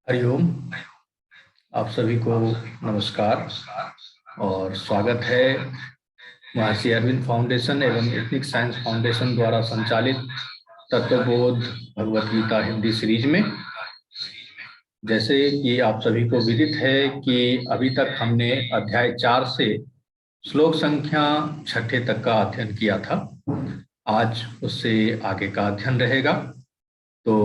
हरिओम। आप सभी को नमस्कार और स्वागत है महर्षि अरविंद फाउंडेशन एवं एथनिक साइंस फाउंडेशन द्वारा संचालित तत्वबोध भगवत गीता हिंदी सीरीज में। जैसे कि आप सभी को विदित है कि अभी तक हमने अध्याय 4 से श्लोक संख्या 6 तक का अध्ययन किया था। आज उससे आगे का अध्ययन रहेगा। तो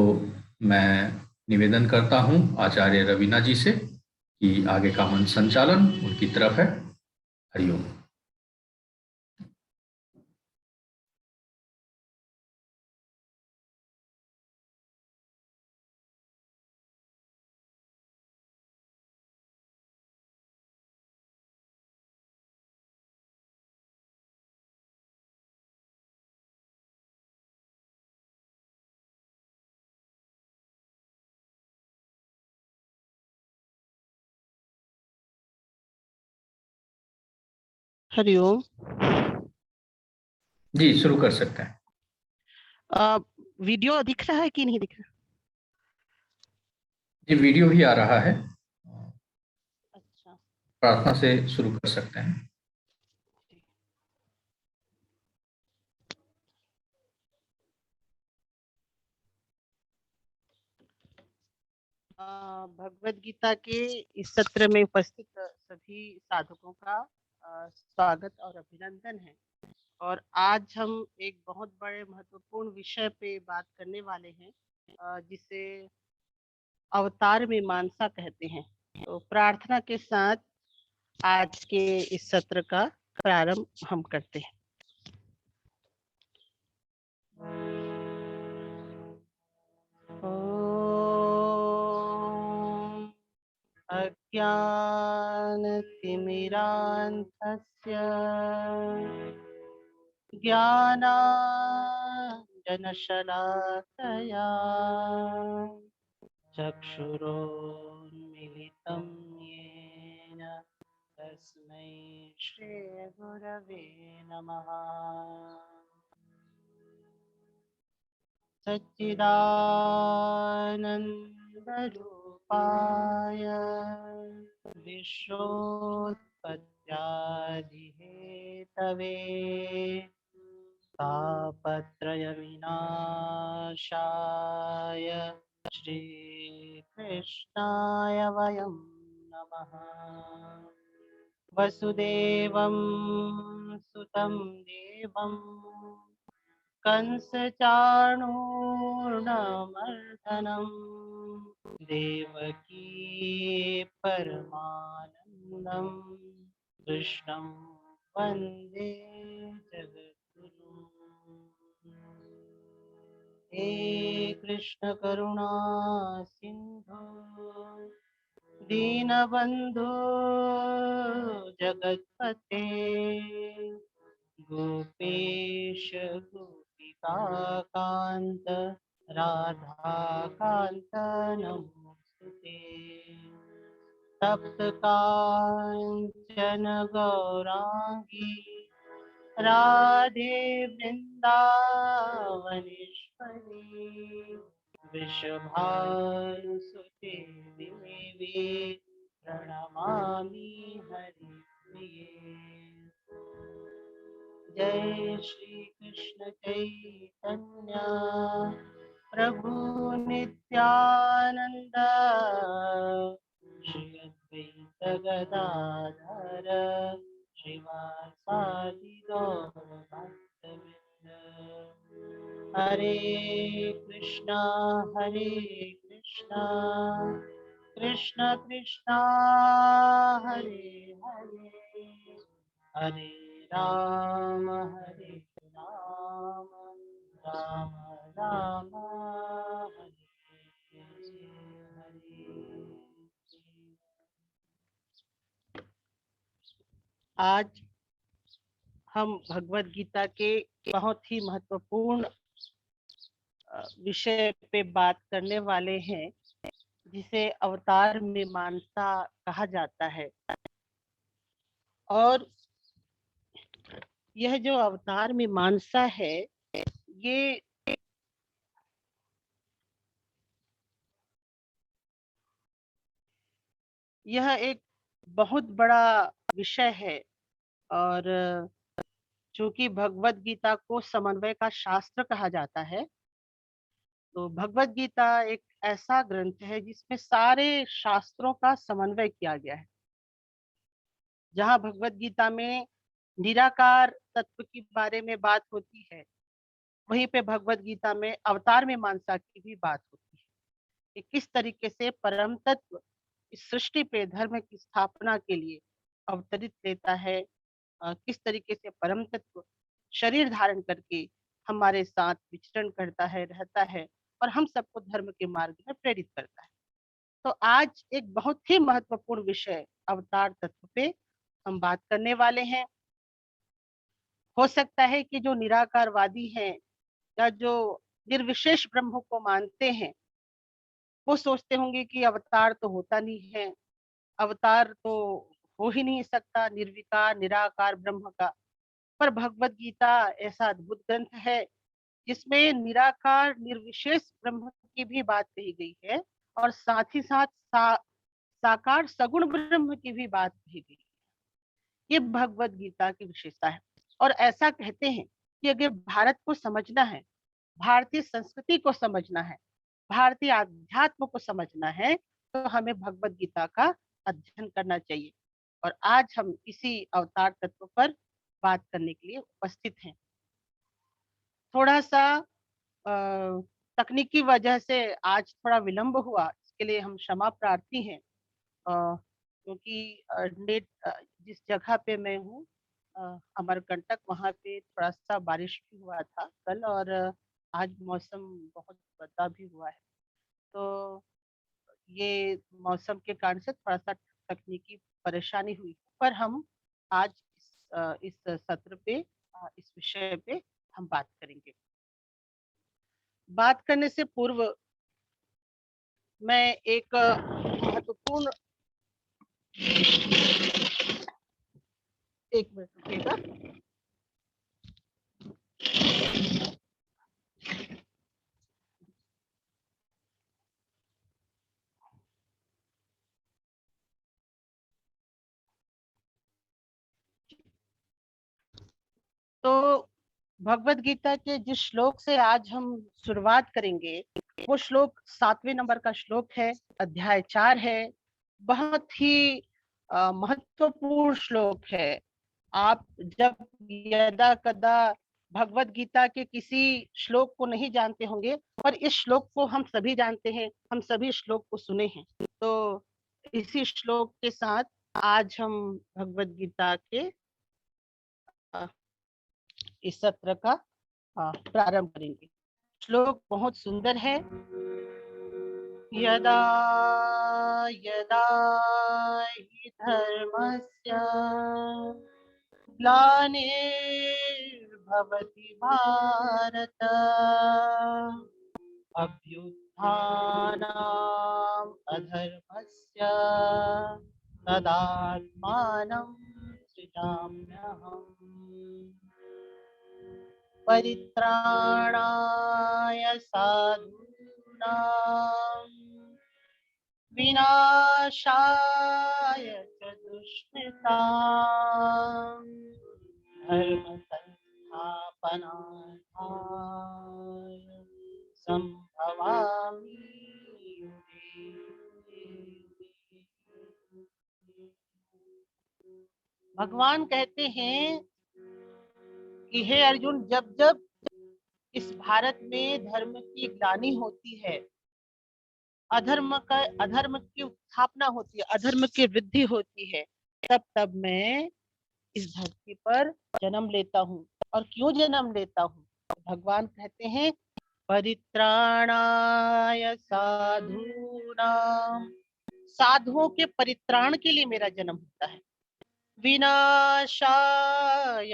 मैं निवेदन करता हूं आचार्य रवीना जी से कि आगे का मंच संचालन उनकी तरफ है। हरिओम। हरिओम। जी शुरू कर सकते हैं। वीडियो दिख रहा है कि नहीं दिख रहा? जी वीडियो ही आ रहा है। अच्छा। प्रार्थना से शुरू कर सकते हैं। भगवत गीता के इस सत्र में उपस्थित सभी साधकों का स्वागत और अभिनंदन है। और आज हम एक बहुत बड़े महत्वपूर्ण विषय पे बात करने वाले हैं, जिसे अवतार मीमांसा कहते हैं। तो प्रार्थना के साथ आज के इस सत्र का प्रारंभ हम करते हैं। ओम अज्ञानतिमिरान्धस्य ज्ञानाञ्जनशलाकया चक्षुरोन्मिलितं येन तस्मै श्रीगुरवे नमः। सच्चिदानन्दरूपाय विश्वोत्पत्त्यादिहेतवे तापत्रयविनाशाय श्रीकृष्णाय वयं नमः। वसुदेवं सुतं देवं कंसचाणूर्णमर्दनं देवकी परमानन्दं कृष्णं वन्दे जगद्गुरुम्। हे कृष्ण करुणा सिन्धु दीनबन्धु जगत्पते गोपेश गोपिकान्त राधाकान्त नमोस्तुते। तप्तकाञ्चन गौराङ्गी राधे वृन्दावनेश्वरी वृषभानुसुते देवी प्रणमामि हरिप्रिये। जय श्री कृष्ण चैतन्य प्रभु नित्यानंद श्री अद्वैत गदाधर श्रीवासादि गौर भक्तवृंद। हरे कृष्णा कृष्ण कृष्णा हरे हरे हरे राम राम राम हरे हरे। आज हम भगवत गीता के बहुत ही महत्वपूर्ण विषय पे बात करने वाले हैं, जिसे अवतार मीमांसा कहा जाता है। और यह जो अवतार मीमांसा है, ये यह एक बहुत बड़ा विषय है और चूंकि भगवत गीता को समन्वय का शास्त्र कहा जाता है, तो भगवत गीता एक ऐसा ग्रंथ है जिसमें सारे शास्त्रों का समन्वय किया गया है। जहाँ भगवत गीता में निराकार तत्व के बारे में बात होती है, वहीं पे भगवत गीता में अवतार में मानसा की भी बात होती है कि किस तरीके से परम तत्व इस सृष्टि पे धर्म की स्थापना के लिए अवतरित लेता है, किस तरीके से परम तत्व शरीर धारण करके हमारे साथ विचरण करता है, रहता है और हम सबको धर्म के मार्ग में प्रेरित करता है। तो आज एक बहुत ही महत्वपूर्ण विषय अवतार तत्व पे हम बात करने वाले हैं। हो सकता है कि जो निराकारवादी हैं या जो निर्विशेष ब्रह्म को मानते हैं, वो सोचते होंगे कि अवतार तो होता नहीं है, अवतार तो हो ही नहीं सकता निर्विकार निराकार ब्रह्म का। पर भगवत गीता ऐसा अद्भुत ग्रंथ है जिसमें निराकार निर्विशेष ब्रह्म की भी बात कही गई है और साथ ही साथ साकार सगुण ब्रह्म की भी बात कही गई है। ये भगवत गीता की विशेषता है। और ऐसा कहते हैं कि अगर भारत को समझना है, भारतीय संस्कृति को समझना है, भारतीय आध्यात्म को समझना है, तो हमें भगवत गीता का अध्ययन करना चाहिए। और आज हम इसी अवतार तत्व पर बात करने के लिए उपस्थित हैं। थोड़ा सा तकनीकी वजह से आज थोड़ा विलंब हुआ, इसके लिए हम क्षमा प्रार्थी हैं। क्योंकि नेट जिस जगह पे मैं हूँ, अमरकंटक, वहाँ पे थोड़ा सा बारिश भी हुआ था कल और आज मौसम बहुत बदला भी हुआ है। तो ये मौसम के कारण से थोड़ा सा तकनीकी परेशानी हुई, पर हम आज इस सत्र पे इस विषय पे हम बात करेंगे। बात करने से पूर्व मैं एक महत्वपूर्ण, एक मिनट रुकिएगा। तो भगवत गीता के जिस श्लोक से आज हम शुरुआत करेंगे, वो श्लोक 7वें नंबर का श्लोक है, अध्याय 4 है। बहुत ही महत्वपूर्ण श्लोक है। आप जब यदा कदा भगवत गीता के किसी श्लोक को नहीं जानते होंगे, पर इस श्लोक को हम सभी जानते हैं, हम सभी श्लोक को सुने हैं। तो इसी श्लोक के साथ आज हम भगवत गीता के इस सत्र का प्रारंभ करेंगे। श्लोक बहुत सुंदर है। यदा यदा हि धर्मस्य ग्लानिर्भवति भारत अभ्युत्थानम् अधर्मस्य तदात्मानं सृजाम्यहम् परित्राणाय साधूनां विनाशाय च दुष्कृतां धर्म संस्थापनार्थाय संभवामि युगे युगे। भगवान कहते हैं कि हे अर्जुन, जब जब इस भारत में धर्म की ग्लानि होती है, अधर्म की स्थापना होती है, अधर्म की वृद्धि होती है, तब तब मैं इस धरती पर जन्म लेता हूँ। और क्यों जन्म लेता हूँ? भगवान कहते हैं परित्राणाय साधूनाम, साधुओं के परित्राण के लिए मेरा जन्म होता है। विनाशाय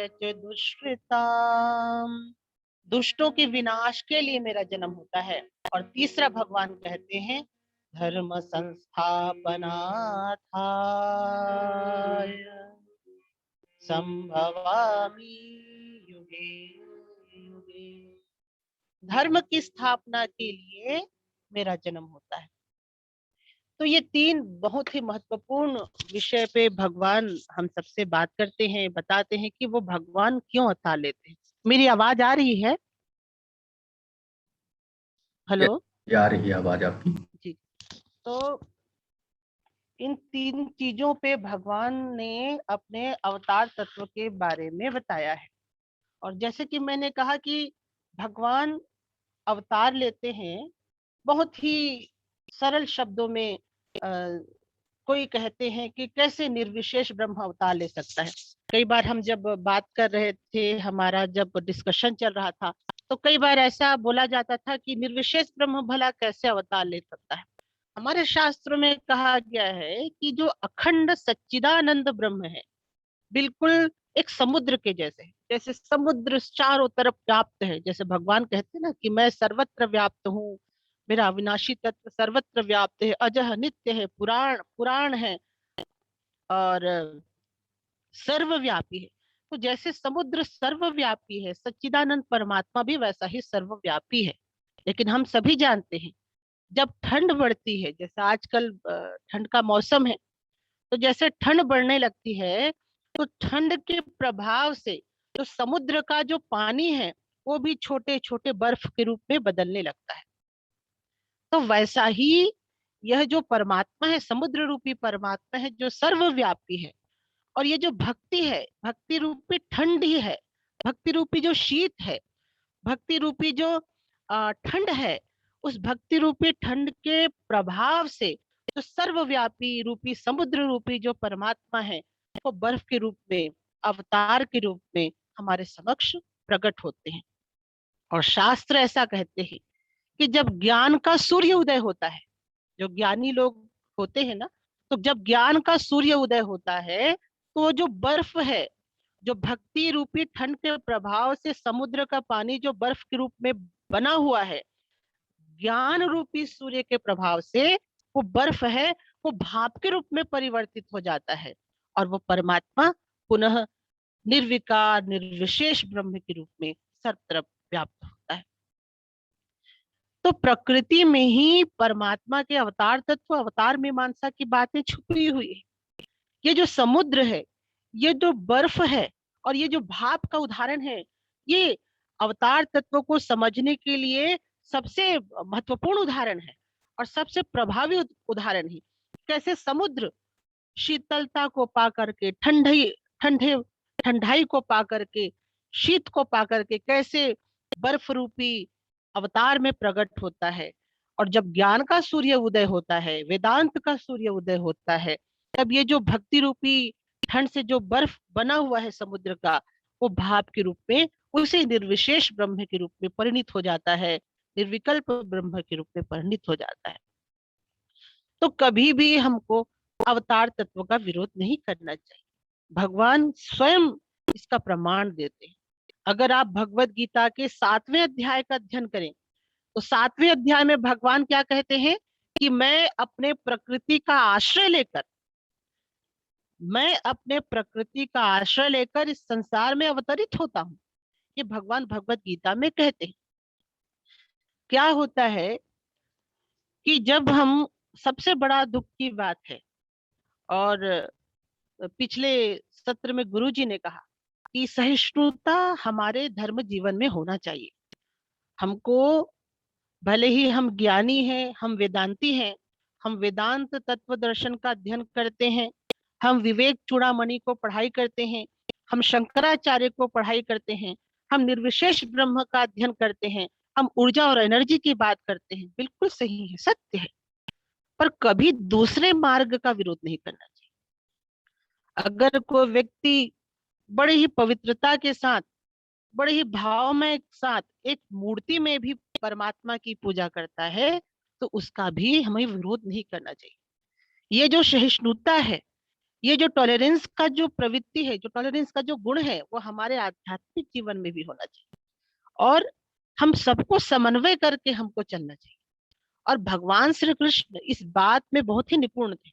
च दुष्कृताम, दुष्टों के विनाश के लिए मेरा जन्म होता है। और तीसरा भगवान कहते हैं धर्म संस्थापनार्थाय संभवामि युगे युगे। धर्म की स्थापना के लिए मेरा जन्म होता है। तो ये तीन बहुत ही महत्वपूर्ण विषय पे भगवान हम सबसे बात करते हैं, बताते हैं कि वो भगवान क्यों अवतार लेते हैं। मेरी आवाज आ रही है? हेलो ये आ रही है आवाज आपकी। जी। तो इन तीन चीजों पे भगवान ने अपने अवतार तत्व के बारे में बताया है। और जैसे कि मैंने कहा कि भगवान अवतार लेते हैं बहुत ही सरल शब्दों में। कोई कहते हैं कि कैसे निर्विशेष ब्रह्म अवतार ले सकता है। कई बार हम जब बात कर रहे थे, हमारा जब डिस्कशन चल रहा था, तो कई बार ऐसा बोला जाता था कि निर्विशेष ब्रह्म भला कैसे अवतार ले सकता है। हमारे शास्त्रों में कहा गया है कि जो अखंड सच्चिदानंद ब्रह्म है, बिल्कुल एक समुद्र के जैसे है। जैसे समुद्र चारों तरफ व्याप्त है, जैसे भगवान कहते हैं ना कि मैं सर्वत्र व्याप्त हूँ, मेरा अविनाशी तत्व सर्वत्र व्याप्त है, अजह नित्य है, पुराण पुराण है और सर्वव्यापी है। तो जैसे समुद्र सर्वव्यापी है, सच्चिदानंद परमात्मा भी वैसा ही सर्वव्यापी है। लेकिन हम सभी जानते हैं, जब ठंड बढ़ती है, जैसे आजकल ठंड का मौसम है, तो जैसे ठंड बढ़ने लगती है, तो ठंड के प्रभाव से तो समुद्र का जो पानी है वो भी छोटे छोटे बर्फ के रूप में बदलने लगता है। तो वैसा ही यह जो परमात्मा है, समुद्र रूपी परमात्मा है जो सर्वव्यापी है। और ये जो भक्ति है, भक्ति रूपी ठंड ही है, भक्ति रूपी जो शीत है, भक्ति रूपी जो ठंड है, उस भक्ति रूपी ठंड के प्रभाव से जो सर्वव्यापी रूपी समुद्र रूपी जो परमात्मा है, वो बर्फ के रूप में, अवतार के रूप में हमारे समक्ष प्रकट होते हैं। और शास्त्र ऐसा कहते हैं कि जब ज्ञान का सूर्य उदय होता है, जो ज्ञानी लोग होते हैं ना, तो जब ज्ञान का सूर्य उदय होता है, तो वो जो बर्फ है, जो भक्ति रूपी ठंड के प्रभाव से समुद्र का पानी जो बर्फ के रूप में बना हुआ है, ज्ञान रूपी सूर्य के प्रभाव से वो बर्फ है, वो भाप के रूप में परिवर्तित हो जाता है और वो परमात्मा पुनः निर्विकार निर्विशेष ब्रह्म के रूप में सर्वत्र व्याप्त होता है। तो प्रकृति में ही परमात्मा के अवतार तत्व, अवतार मीमांसा की बातें छुपी हुई है। ये जो समुद्र है, ये जो बर्फ है और ये जो भाप का उदाहरण है, ये अवतार तत्व को समझने के लिए सबसे महत्वपूर्ण उदाहरण है और सबसे प्रभावी उदाहरण है। कैसे समुद्र शीतलता को पा करके, ठंडे ठंडाई को पा करके, शीत को पा करके कैसे बर्फ रूपी अवतार में प्रकट होता है। और जब ज्ञान का सूर्य उदय होता है, वेदांत का सूर्य उदय होता है, तब ये जो भक्ति रूपी ठंड से जो बर्फ बना हुआ है समुद्र का, वो भाप के रूप में उसी निर्विशेष ब्रह्म के रूप में परिणित हो जाता है, निर्विकल्प ब्रह्म के रूप में परिणित हो जाता है। तो कभी भी हमको अवतार तत्व का विरोध नहीं करना चाहिए। भगवान स्वयं इसका प्रमाण देते हैं। अगर आप भगवत गीता के 7वें अध्याय का अध्ययन करें, तो 7वें अध्याय में भगवान क्या कहते हैं कि मैं अपने प्रकृति का आश्रय लेकर इस संसार में अवतरित होता हूँ। ये भगवान भगवत गीता में कहते हैं। क्या होता है कि जब हम, सबसे बड़ा दुख की बात है, और पिछले सत्र में गुरुजी ने कहा कि सहिष्णुता हमारे धर्म जीवन में होना चाहिए। हमको, भले ही हम ज्ञानी हैं, हम वेदांती हैं, हम वेदांत तत्व दर्शन का अध्ययन करते हैं, हम विवेक चूड़ामणि को पढ़ाई करते हैं, हम शंकराचार्य को पढ़ाई करते हैं, हम निर्विशेष ब्रह्म का अध्ययन करते हैं, हम ऊर्जा और एनर्जी की बात करते हैं, बिल्कुल सही है, सत्य है। पर कभी दूसरे मार्ग का विरोध नहीं करना चाहिए। अगर कोई व्यक्ति बड़े ही पवित्रता के साथ, बड़े ही भावमय के साथ एक मूर्ति में भी परमात्मा की पूजा करता है, तो उसका भी हमें विरोध नहीं करना चाहिए। ये जो सहिष्णुता है, ये जो टॉलरेंस का जो प्रवृत्ति है, जो टॉलरेंस का जो गुण है, वो हमारे आध्यात्मिक जीवन में भी होना चाहिए। और हम सबको समन्वय करके हमको चलना चाहिए। और भगवान श्री कृष्ण इस बात में बहुत ही निपुण थे।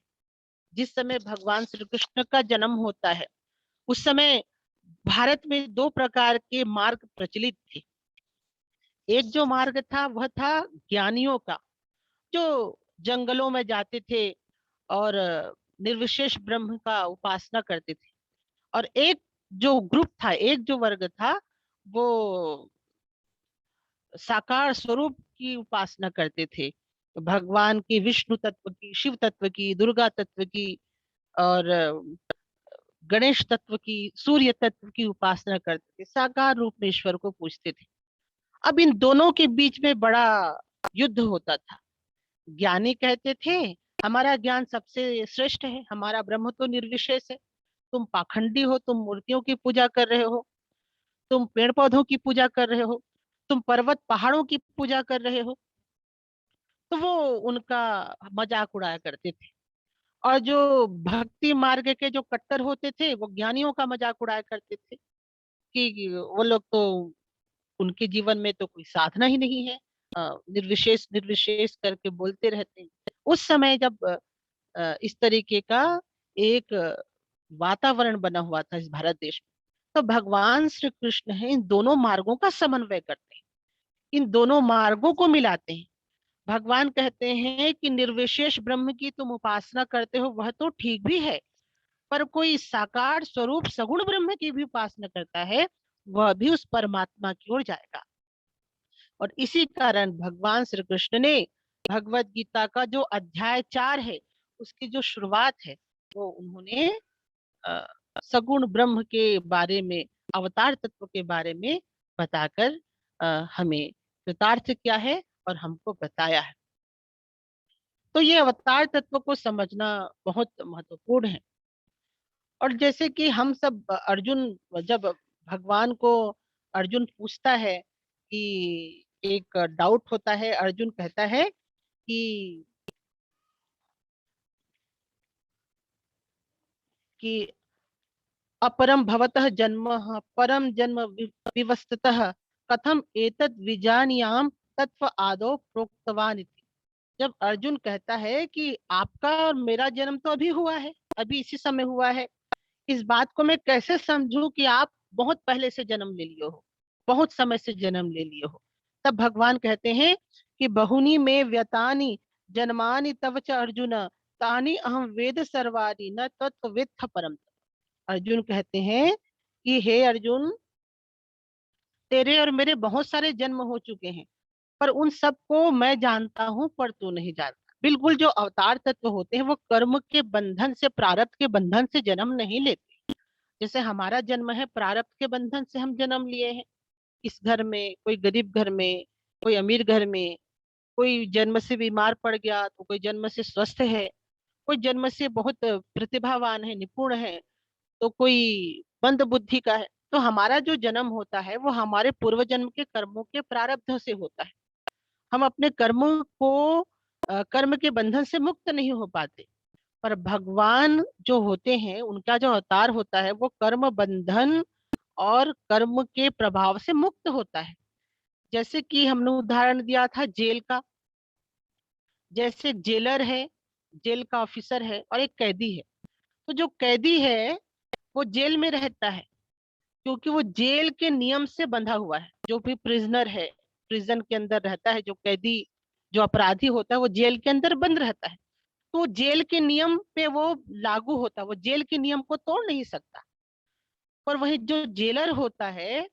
जिस समय भगवान श्री कृष्ण का जन्म होता है, उस समय भारत में दो प्रकार के मार्ग प्रचलित थे। एक जो मार्ग था वह था ज्ञानियों का, जो जंगलों में जाते थे और निर्विशेष ब्रह्म का उपासना करते थे। और एक जो ग्रुप था, एक जो वर्ग था, वो साकार स्वरूप की उपासना करते थे, भगवान की, विष्णु तत्व की, शिव तत्व की, दुर्गा तत्व की, और गणेश तत्व की, सूर्य तत्व की उपासना करते थे, साकार रूप में ईश्वर को पूजते थे। अब इन दोनों के बीच में बड़ा युद्ध होता था। ज्ञानी कहते थे हमारा ज्ञान सबसे श्रेष्ठ है, हमारा ब्रह्म तो निर्विशेष है, तुम पाखंडी हो, तुम मूर्तियों की पूजा कर रहे हो, तुम पेड़ पौधों की पूजा कर रहे हो, तुम पर्वत पहाड़ों की पूजा कर रहे हो। तो वो उनका मजाक उड़ाया करते थे। और जो भक्ति मार्ग के जो कट्टर होते थे, वो ज्ञानियों का मजाक उड़ाया करते थे कि वो लोग तो, उनके जीवन में तो कोई साधना ही नहीं है, निर्विशेष निर्विशेष करके बोलते रहते हैं। उस समय जब इस तरीके का एक वातावरण बना हुआ था इस भारत देश में, तो भगवान श्री कृष्ण है इन दोनों मार्गों का समन्वय करते हैं, इन दोनों मार्गों को मिलाते हैं। भगवान कहते हैं कि निर्विशेष ब्रह्म की तुम उपासना करते हो, वह तो ठीक भी है, पर कोई साकार स्वरूप सगुण ब्रह्म की भी उपासना करता है, वह भी उस परमात्मा की ओर जाएगा। और इसी कारण भगवान श्री कृष्ण ने भगवत गीता का जो अध्याय 4 है, उसकी जो शुरुआत है, वो उन्होंने अ, सगुण ब्रह्म के बारे में, अवतार तत्व के बारे में बताकर हमें कृतार्थ किया है और हमको बताया है। तो ये अवतार तत्व को समझना बहुत महत्वपूर्ण है। और जैसे कि हम सब अर्जुन, जब भगवान को अर्जुन पूछता है कि एक डाउट होता है, अर्जुन कहता है कि अपरम भवतः जन्म, परम जन्म विवस्ततः, कथम एतद् विजानीयाम तत्व आदौ प्रोक्तवान इति। जब अर्जुन कहता है कि आपका और मेरा जन्म तो अभी हुआ है, अभी इसी समय हुआ है, इस बात को मैं कैसे समझूं कि आप बहुत पहले से जन्म ले लिए हो, बहुत समय से जन्म ले लिए हो। तब भगवान कहते हैं कि बहुनी में व्यतानि जन्मानि तव च अर्जुन, तानि अहम वेद सर्वाणि न तत्त्ववेत्थ परम। अर्जुन कहते हैं कि हे अर्जुन, तेरे और मेरे बहुत सारे जन्म हो चुके हैं, पर उन सबको मैं जानता हूं, पर तू नहीं जानता। बिल्कुल, जो अवतार तत्व होते हैं वो कर्म के बंधन से, प्रारब्ध के बंधन से जन्म नहीं लेते। जैसे हमारा जन्म है, प्रारब्ध के बंधन से हम जन्म लिए हैं, इस घर में, कोई गरीब घर में, कोई अमीर घर में, कोई जन्म से बीमार पड़ गया तो कोई जन्म से स्वस्थ है, कोई जन्म से बहुत प्रतिभावान है, निपुण है, तो कोई मंद बुद्धि का है। तो हमारा जो जन्म होता है वो हमारे पूर्व जन्म के कर्मों के प्रारब्ध से होता है। हम अपने कर्मों को, कर्म के बंधन से मुक्त नहीं हो पाते। पर भगवान जो होते हैं, उनका जो अवतार होता है, वो कर्म बंधन और कर्म के प्रभाव से मुक्त होता है। जैसे कि हमने उदाहरण दिया था जेल का। जैसे एक जेलर है, जेल का ऑफिसर है, और एक कैदी है। तो जो कैदी है वो जेल में रहता है, क्योंकि वो जेल के नियम से बंधा हुआ है। जो भी प्रिजनर है, प्रिजन के अंदर रहता है, जो कैदी, जो अपराधी होता है, वो जेल के अंदर बंद रहता है। तो जेल के नियम पे वो लागू होता है, वो जेल के नियम को तोड़ नहीं सकता। पर वही जो जेलर होता है,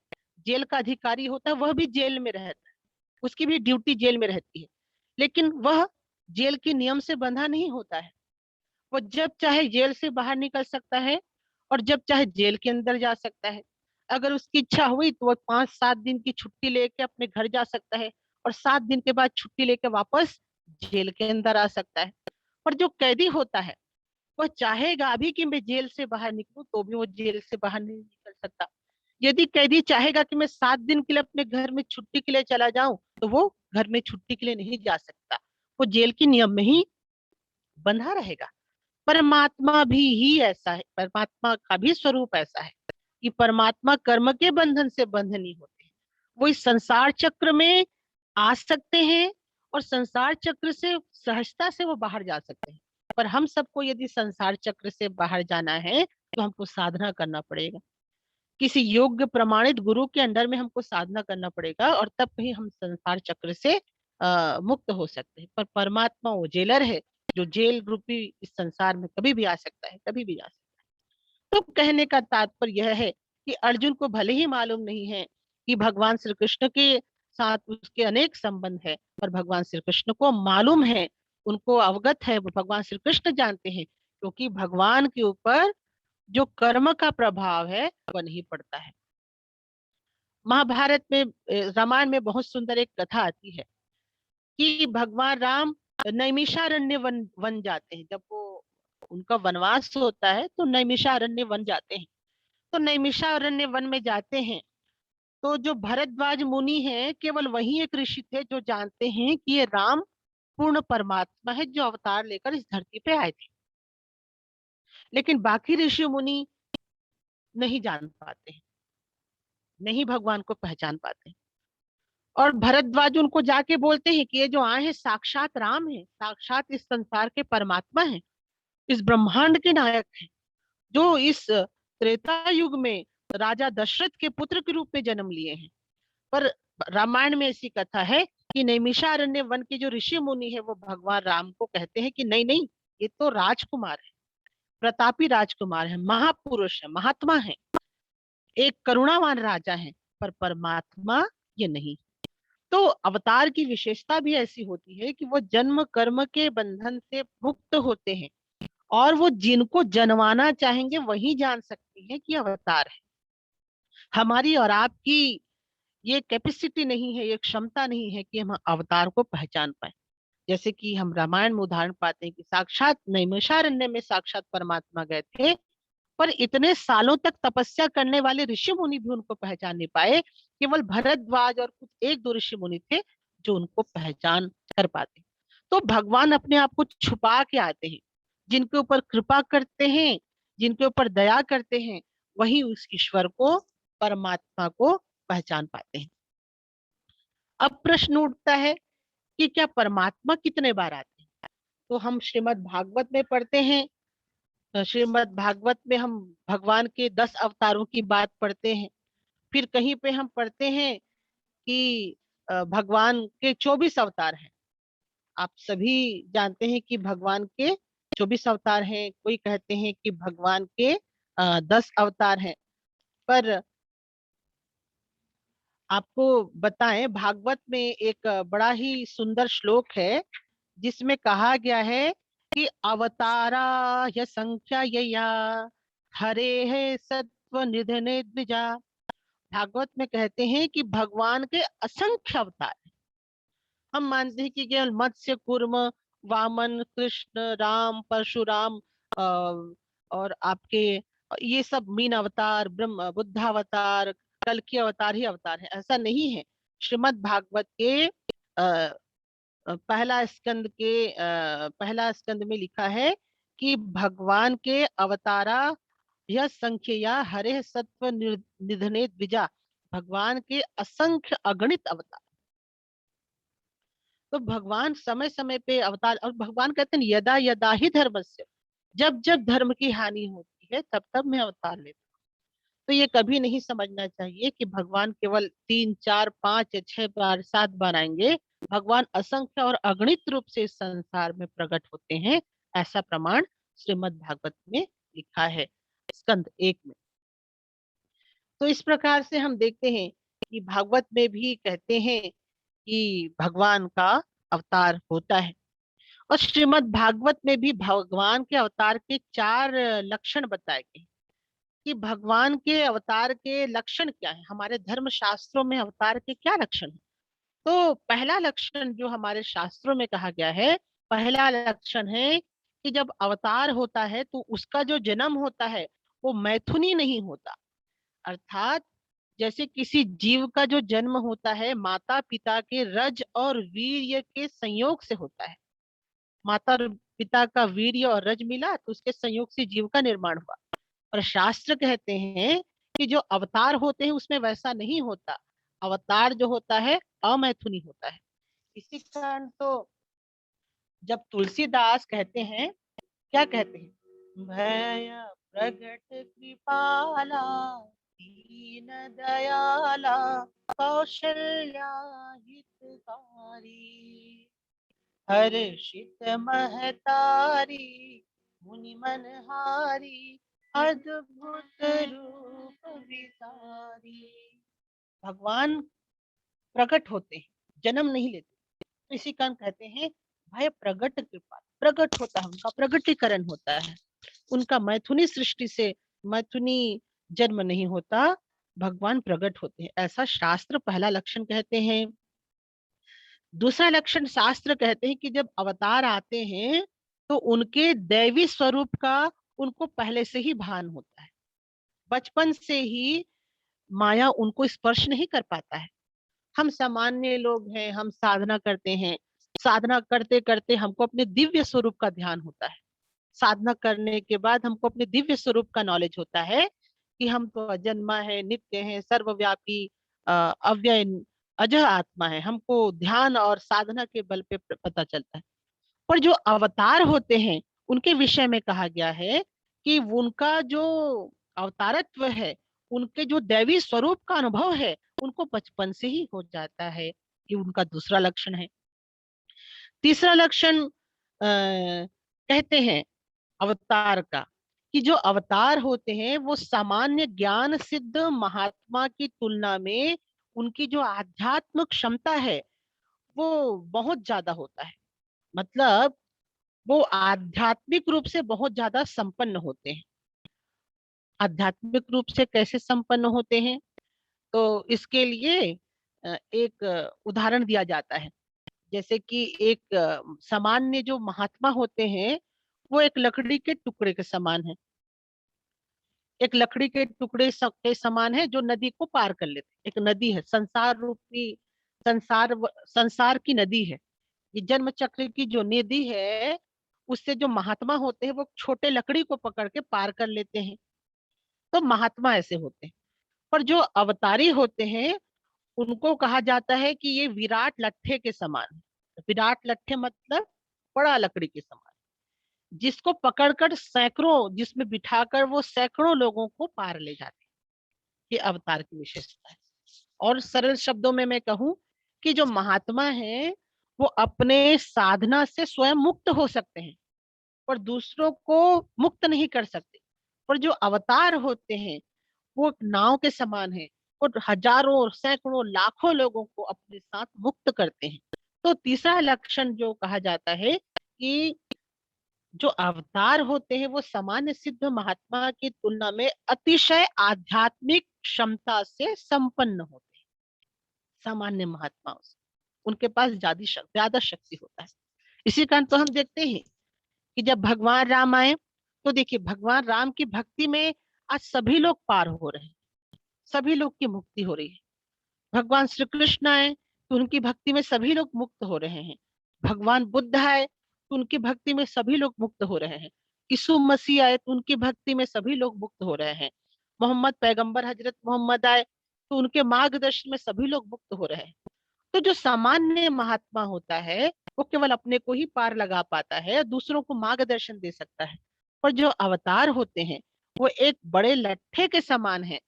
जेल का अधिकारी होता है, वह भी जेल में रहता है, उसकी भी ड्यूटी जेल में रहती है, लेकिन वह जेल के नियम से बंधा नहीं होता है। वो जब चाहे जेल से बाहर निकल सकता है और जब चाहे जेल के अंदर जा सकता है। अगर उसकी इच्छा हुई तो वो 5-7 दिन की छुट्टी लेके अपने घर जा सकता है, और 7 दिन के बाद छुट्टी लेके वापस जेल के अंदर आ सकता है। और जो कैदी होता है, वह चाहेगा अभी कि मैं जेल से बाहर निकलूं, तो भी वो जेल से बाहर नहीं निकल सकता। यदि कैदी चाहेगा कि मैं 7 दिन के लिए अपने घर में छुट्टी के लिए चला जाऊं, तो वो घर में छुट्टी के लिए नहीं जा सकता, वो जेल के नियम में ही बंधा रहेगा। परमात्मा भी ही ऐसा है, परमात्मा का भी स्वरूप ऐसा है कि परमात्मा कर्म के बंधन से बंध नहीं होते हैं। वो इस संसार चक्र में आ सकते हैं और संसार चक्र से सहजता से वो बाहर जा सकते हैं। पर हम सबको यदि संसार चक्र से बाहर जाना है, तो हमको साधना करना पड़ेगा, किसी योग्य प्रमाणित गुरु के अंडर में हमको साधना करना पड़ेगा, और तब कहीं हम संसार चक्र से मुक्त हो सकते हैं, पर परमात्मा वो जेलर है जो जेल रूपी इस संसार में कभी भी आ सकता है, कभी भी आ सकता है। तो कहने का तात्पर्य यह है कि अर्जुन को भले ही मालूम नहीं है कि भगवान श्री कृष्ण के साथ उसके अनेक संबंध है, पर भगवान श्री कृष्ण को मालूम है, उनको अवगत है, वो भगवान श्री कृष्ण जानते हैं, क्योंकि भगवान के ऊपर जो कर्म का प्रभाव है वह नहीं पड़ता है। महाभारत में, रामायण में बहुत सुंदर एक कथा आती है कि भगवान राम नैमिषारण्य वन वन जाते हैं। जब वो उनका वनवास होता है तो नैमिषारण्य वन जाते हैं। तो नैमिषारण्य वन में जाते हैं तो जो भरद्वाज मुनि हैं, केवल वही एक ऋषि थे जो जानते हैं कि ये राम पूर्ण परमात्मा है जो अवतार लेकर इस धरती पे आए थे। लेकिन बाकी ऋषि मुनि नहीं जान पाते हैं, नहीं भगवान को पहचान पाते हैं। और भरद्वाज उनको जाके बोलते हैं कि ये जो आए हैं साक्षात राम है, साक्षात इस संसार के परमात्मा है, इस ब्रह्मांड के नायक है, जो इस त्रेता युग में राजा दशरथ के पुत्र के रूप में जन्म लिए हैं। पर रामायण में ऐसी कथा है कि नैमिषारण्य वन के जो ऋषि मुनि है वो भगवान राम को कहते हैं कि नहीं नहीं, ये तो राजकुमार है, प्रतापी राजकुमार है, महापुरुष है, महात्मा है, एक करुणावान राजा है, पर परमात्मा ये नहीं। तो अवतार की विशेषता भी ऐसी होती है कि वो जन्म कर्म के बंधन से मुक्त होते हैं, और वो जिनको जनवाना चाहेंगे वही जान सकते हैं कि अवतार है। हमारी और आपकी ये कैपेसिटी नहीं है, ये क्षमता नहीं है कि हम अवतार को पहचान पाए। जैसे कि हम रामायण में उदाहरण पाते हैं कि साक्षात नैमिषारण्य में साक्षात परमात्मा गए थे, पर इतने सालों तक तपस्या करने वाले ऋषि मुनि भी उनको पहचान नहीं पाए। केवल भरद्वाज और कुछ एक दो ऋषि मुनि थे जो उनको पहचान कर पाते। तो भगवान अपने आप को छुपा के आते हैं, जिनके ऊपर कृपा करते हैं, जिनके ऊपर दया करते हैं, वही उस ईश्वर को, परमात्मा को पहचान पाते हैं। अब प्रश्न उठता है कि क्या परमात्मा कितने बार आते हैं? तो हम श्रीमद् भागवत में पढ़ते हैं, श्रीमद् भागवत में हम भगवान के 10 अवतारों की बात पढ़ते हैं। फिर कहीं पे हम पढ़ते हैं कि भगवान के 24 अवतार हैं। आप सभी जानते हैं कि भगवान के 24 अवतार हैं, कोई कहते हैं कि भगवान के 10 अवतार हैं। पर आपको बताएं, भागवत में एक बड़ा ही सुंदर श्लोक है जिसमें कहा गया है कि अवतारा य संख्या यया हरे है सत्व निधने द्विजा। भागवत में कहते हैं कि भगवान के असंख्य अवतार। हम मानते हैं कि केवल मत्स्य कूर्म, वामन, कृष्ण, राम, परशुराम, और आपके ये सब मीन अवतार, ब्रह्म बुद्धावतार, कल की अवतार ही अवतार है, ऐसा नहीं है। श्रीमद् भागवत के पहला स्कंद में लिखा है कि भगवान के अवतारा यह संख्या हरे सत्व निधने द्विजा। भगवान के असंख्य अगणित अवतार। तो भगवान समय समय पे अवतार, और भगवान कहते हैं यदा यदा ही धर्मस्य, जब जब धर्म की हानि होती है तब तब मैं अवतार लेता हूँ। तो ये कभी नहीं समझना चाहिए कि भगवान केवल 3 4 5 या 6 बार 7 बार आएंगे। भगवान असंख्य और अगणित रूप से इस संसार में प्रकट होते हैं, ऐसा प्रमाण श्रीमद् भागवत में लिखा है, स्कंद 1 में। तो इस प्रकार से हम देखते हैं कि भागवत में भी कहते हैं कि भगवान का अवतार होता है। और श्रीमद् भागवत में भी भगवान के अवतार के 4 लक्षण बताए गए हैं कि भगवान के अवतार के लक्षण क्या है। हमारे धर्म शास्त्रों में अवतार के क्या लक्षण है? तो पहला लक्षण जो हमारे शास्त्रों में कहा गया है, पहला लक्षण है कि जब अवतार होता है तो उसका जो जन्म होता है वो मैथुनी नहीं होता। अर्थात जैसे किसी जीव का जो जन्म होता है माता पिता के रज और वीर्य के संयोग से होता है। माता और पिता का वीर्य और रज मिला तो उसके संयोग से जीव का निर्माण हुआ। और शास्त्र कहते हैं कि जो अवतार होते हैं उसमें वैसा नहीं होता। अवतार जो होता है अमैथुनी होता है। इसी कारण तो जब तुलसीदास कहते हैं, क्या कहते हैं, भय प्रगट कृपाला दीन दयाला कौशल्या हित चमत्कारी, हर्षित महतारी, मुनि मनहारी, अद्भुत रूप विचारी। भगवान प्रकट होते हैं, जन्म नहीं लेते। इसी कारण कहते हैं भाई प्रगट कृपा, प्रकट होता है, उनका प्रगटीकरण होता है। उनका मैथुनी सृष्टि से मैथुनी जन्म नहीं होता, भगवान प्रकट होते हैं, ऐसा शास्त्र पहला लक्षण कहते हैं। दूसरा लक्षण शास्त्र कहते हैं कि जब अवतार आते हैं तो उनके दैवी स्वरूप का उनको पहले से ही भान होता है। बचपन से ही माया उनको स्पर्श नहीं कर पाता है। हम सामान्य लोग हैं, हम साधना करते हैं, साधना करते करते हमको अपने दिव्य स्वरूप का ध्यान होता है। साधना करने के बाद हमको अपने दिव्य स्वरूप का नॉलेज होता है कि हम तो अजन्मा है, नित्य है, सर्वव्यापी, अव्यय, अजह आत्मा है। हमको ध्यान और साधना के बल पे पता चलता है। पर जो अवतार होते हैं उनके विषय में कहा गया है कि उनका जो अवतारत्व है, उनके जो दैवी स्वरूप का अनुभव है, उनको बचपन से ही हो जाता है। ये उनका दूसरा लक्षण है। तीसरा लक्षण कहते हैं अवतार का कि जो अवतार होते हैं वो सामान्य ज्ञान सिद्ध महात्मा की तुलना में उनकी जो आध्यात्मिक क्षमता है वो बहुत ज्यादा होता है। मतलब वो आध्यात्मिक रूप से बहुत ज्यादा संपन्न होते हैं। आध्यात्मिक रूप से कैसे संपन्न होते हैं, तो इसके लिए एक उदाहरण दिया जाता है। जैसे कि एक सामान्य जो महात्मा होते हैं वो एक लकड़ी के टुकड़े के समान है। एक लकड़ी के टुकड़े के समान है जो नदी को पार कर लेते। एक नदी है, संसार रूपी, संसार की नदी है। ये जन्म चक्र की जो नदी है, उससे जो महात्मा होते हैं वो छोटे लकड़ी को पकड़ के पार कर लेते हैं। तो महात्मा ऐसे होते हैं। पर जो अवतारी होते हैं उनको कहा जाता है कि ये विराट लट्ठे के समान है। विराट लट्ठे मतलब बड़ा लकड़ी के समान, जिसको पकड़कर सैकड़ों, जिसमें बिठाकर वो सैकड़ों लोगों को पार ले जाते हैं। ये अवतार की विशेषता है। और सरल शब्दों में मैं कहूं कि जो महात्मा है वो अपने साधना से स्वयं मुक्त हो सकते हैं पर दूसरों को मुक्त नहीं कर सकते। पर जो अवतार होते हैं वो एक नाव के समान है और हजारों, सैकड़ों, लाखों लोगों को अपने साथ मुक्त करते हैं। तो तीसरा लक्षण जो कहा जाता है कि जो अवतार होते हैं वो सामान्य सिद्ध महात्मा की तुलना में अतिशय आध्यात्मिक क्षमता से संपन्न होते हैं। सामान्य महात्माओं से उनके पास ज्यादा शक्ति होता है। इसी कारण तो हम देखते हैं कि जब भगवान राम आए तो देखिए भगवान राम की भक्ति में आज सभी लोग पार हो रहे हैं, सभी लोग की मुक्ति हो रही है। भगवान श्री कृष्ण आए तो उनकी भक्ति में सभी लोग मुक्त हो रहे हैं। भगवान बुद्ध आए तो उनकी भक्ति में सभी लोग मुक्त हो रहे हैं। यीशु मसीह आए तो उनकी भक्ति में सभी लोग मुक्त हो रहे हैं। मोहम्मद पैगंबर हजरत मोहम्मद आए तो उनके मार्गदर्शन में सभी लोग मुक्त हो रहे हैं। तो जो सामान्य महात्मा होता है वो केवल अपने को ही पार लगा पाता है, दूसरों को मार्गदर्शन दे सकता है। पर जो अवतार होते हैं वो एक बड़े लट्ठे के समान है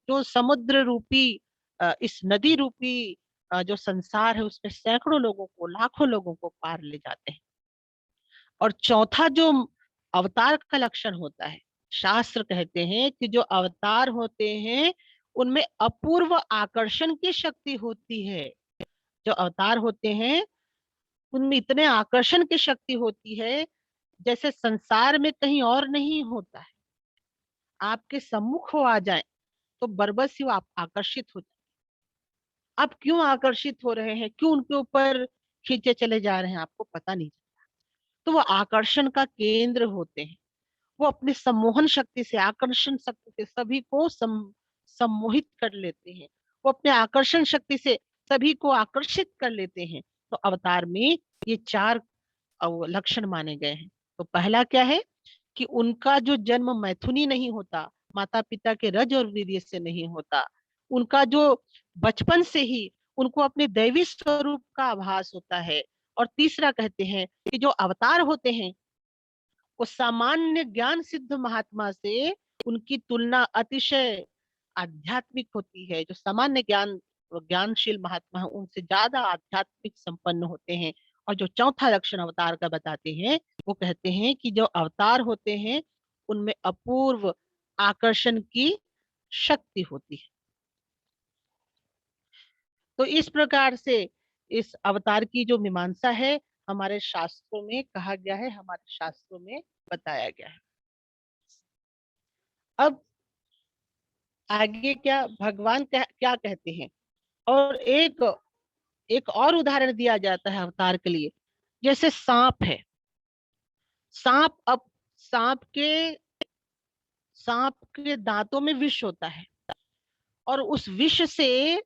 जो समुद्र रूपी, इस नदी रूपी जो संसार है उसमें सैकड़ों लोगों को, लाखों लोगों को पार ले जाते हैं। और चौथा जो अवतार का लक्षण होता है, शास्त्र कहते हैं कि जो अवतार होते हैं उनमें अपूर्व आकर्षण की शक्ति होती है। जो अवतार होते हैं उनमें इतने आकर्षण की शक्ति होती है जैसे संसार में कहीं और नहीं होता है। आपके सम्मुख हो आ जाए तो बरबस ही वो आप आकर्षित हो जाए। आप क्यों आकर्षित हो रहे हैं, क्यों उनके ऊपर खींचे चले जा रहे हैं, आपको पता नहीं। तो वो आकर्षण का केंद्र होते हैं। वो अपने सम्मोहन शक्ति से, आकर्षण शक्ति से सभी को सम्मोहित कर लेते हैं। वो अपने आकर्षण शक्ति से सभी को आकर्षित कर लेते हैं। तो अवतार में ये चार लक्षण माने गए हैं। तो पहला क्या है कि उनका जो जन्म मैथुनी नहीं होता, माता पिता के रज और वीर्य से नहीं होता। उनका जो बचपन से ही उनको अपने दैवी स्वरूप का आभास होता है। और तीसरा कहते हैं कि जो अवतार होते हैं वो सामान्य ज्ञान सिद्ध महात्मा से उनकी तुलना अतिशय आध्यात्मिक होती है। जो सामान्य ज्ञान ज्ञानशील महात्मा है उनसे ज्यादा आध्यात्मिक संपन्न होते हैं। और जो चौथा लक्षण अवतार का बताते हैं, वो कहते हैं कि जो अवतार होते हैं उनमें अपूर्व आकर्षण की शक्ति होती है। तो इस प्रकार से इस अवतार की जो मीमांसा है हमारे शास्त्रों में कहा गया है, हमारे शास्त्रों में बताया गया है। अब आगे क्या भगवान क्या कहते हैं, और एक एक और उदाहरण दिया जाता है अवतार के लिए। जैसे सांप है, सांप अब सांप के दांतों में विष होता है, और उस विष से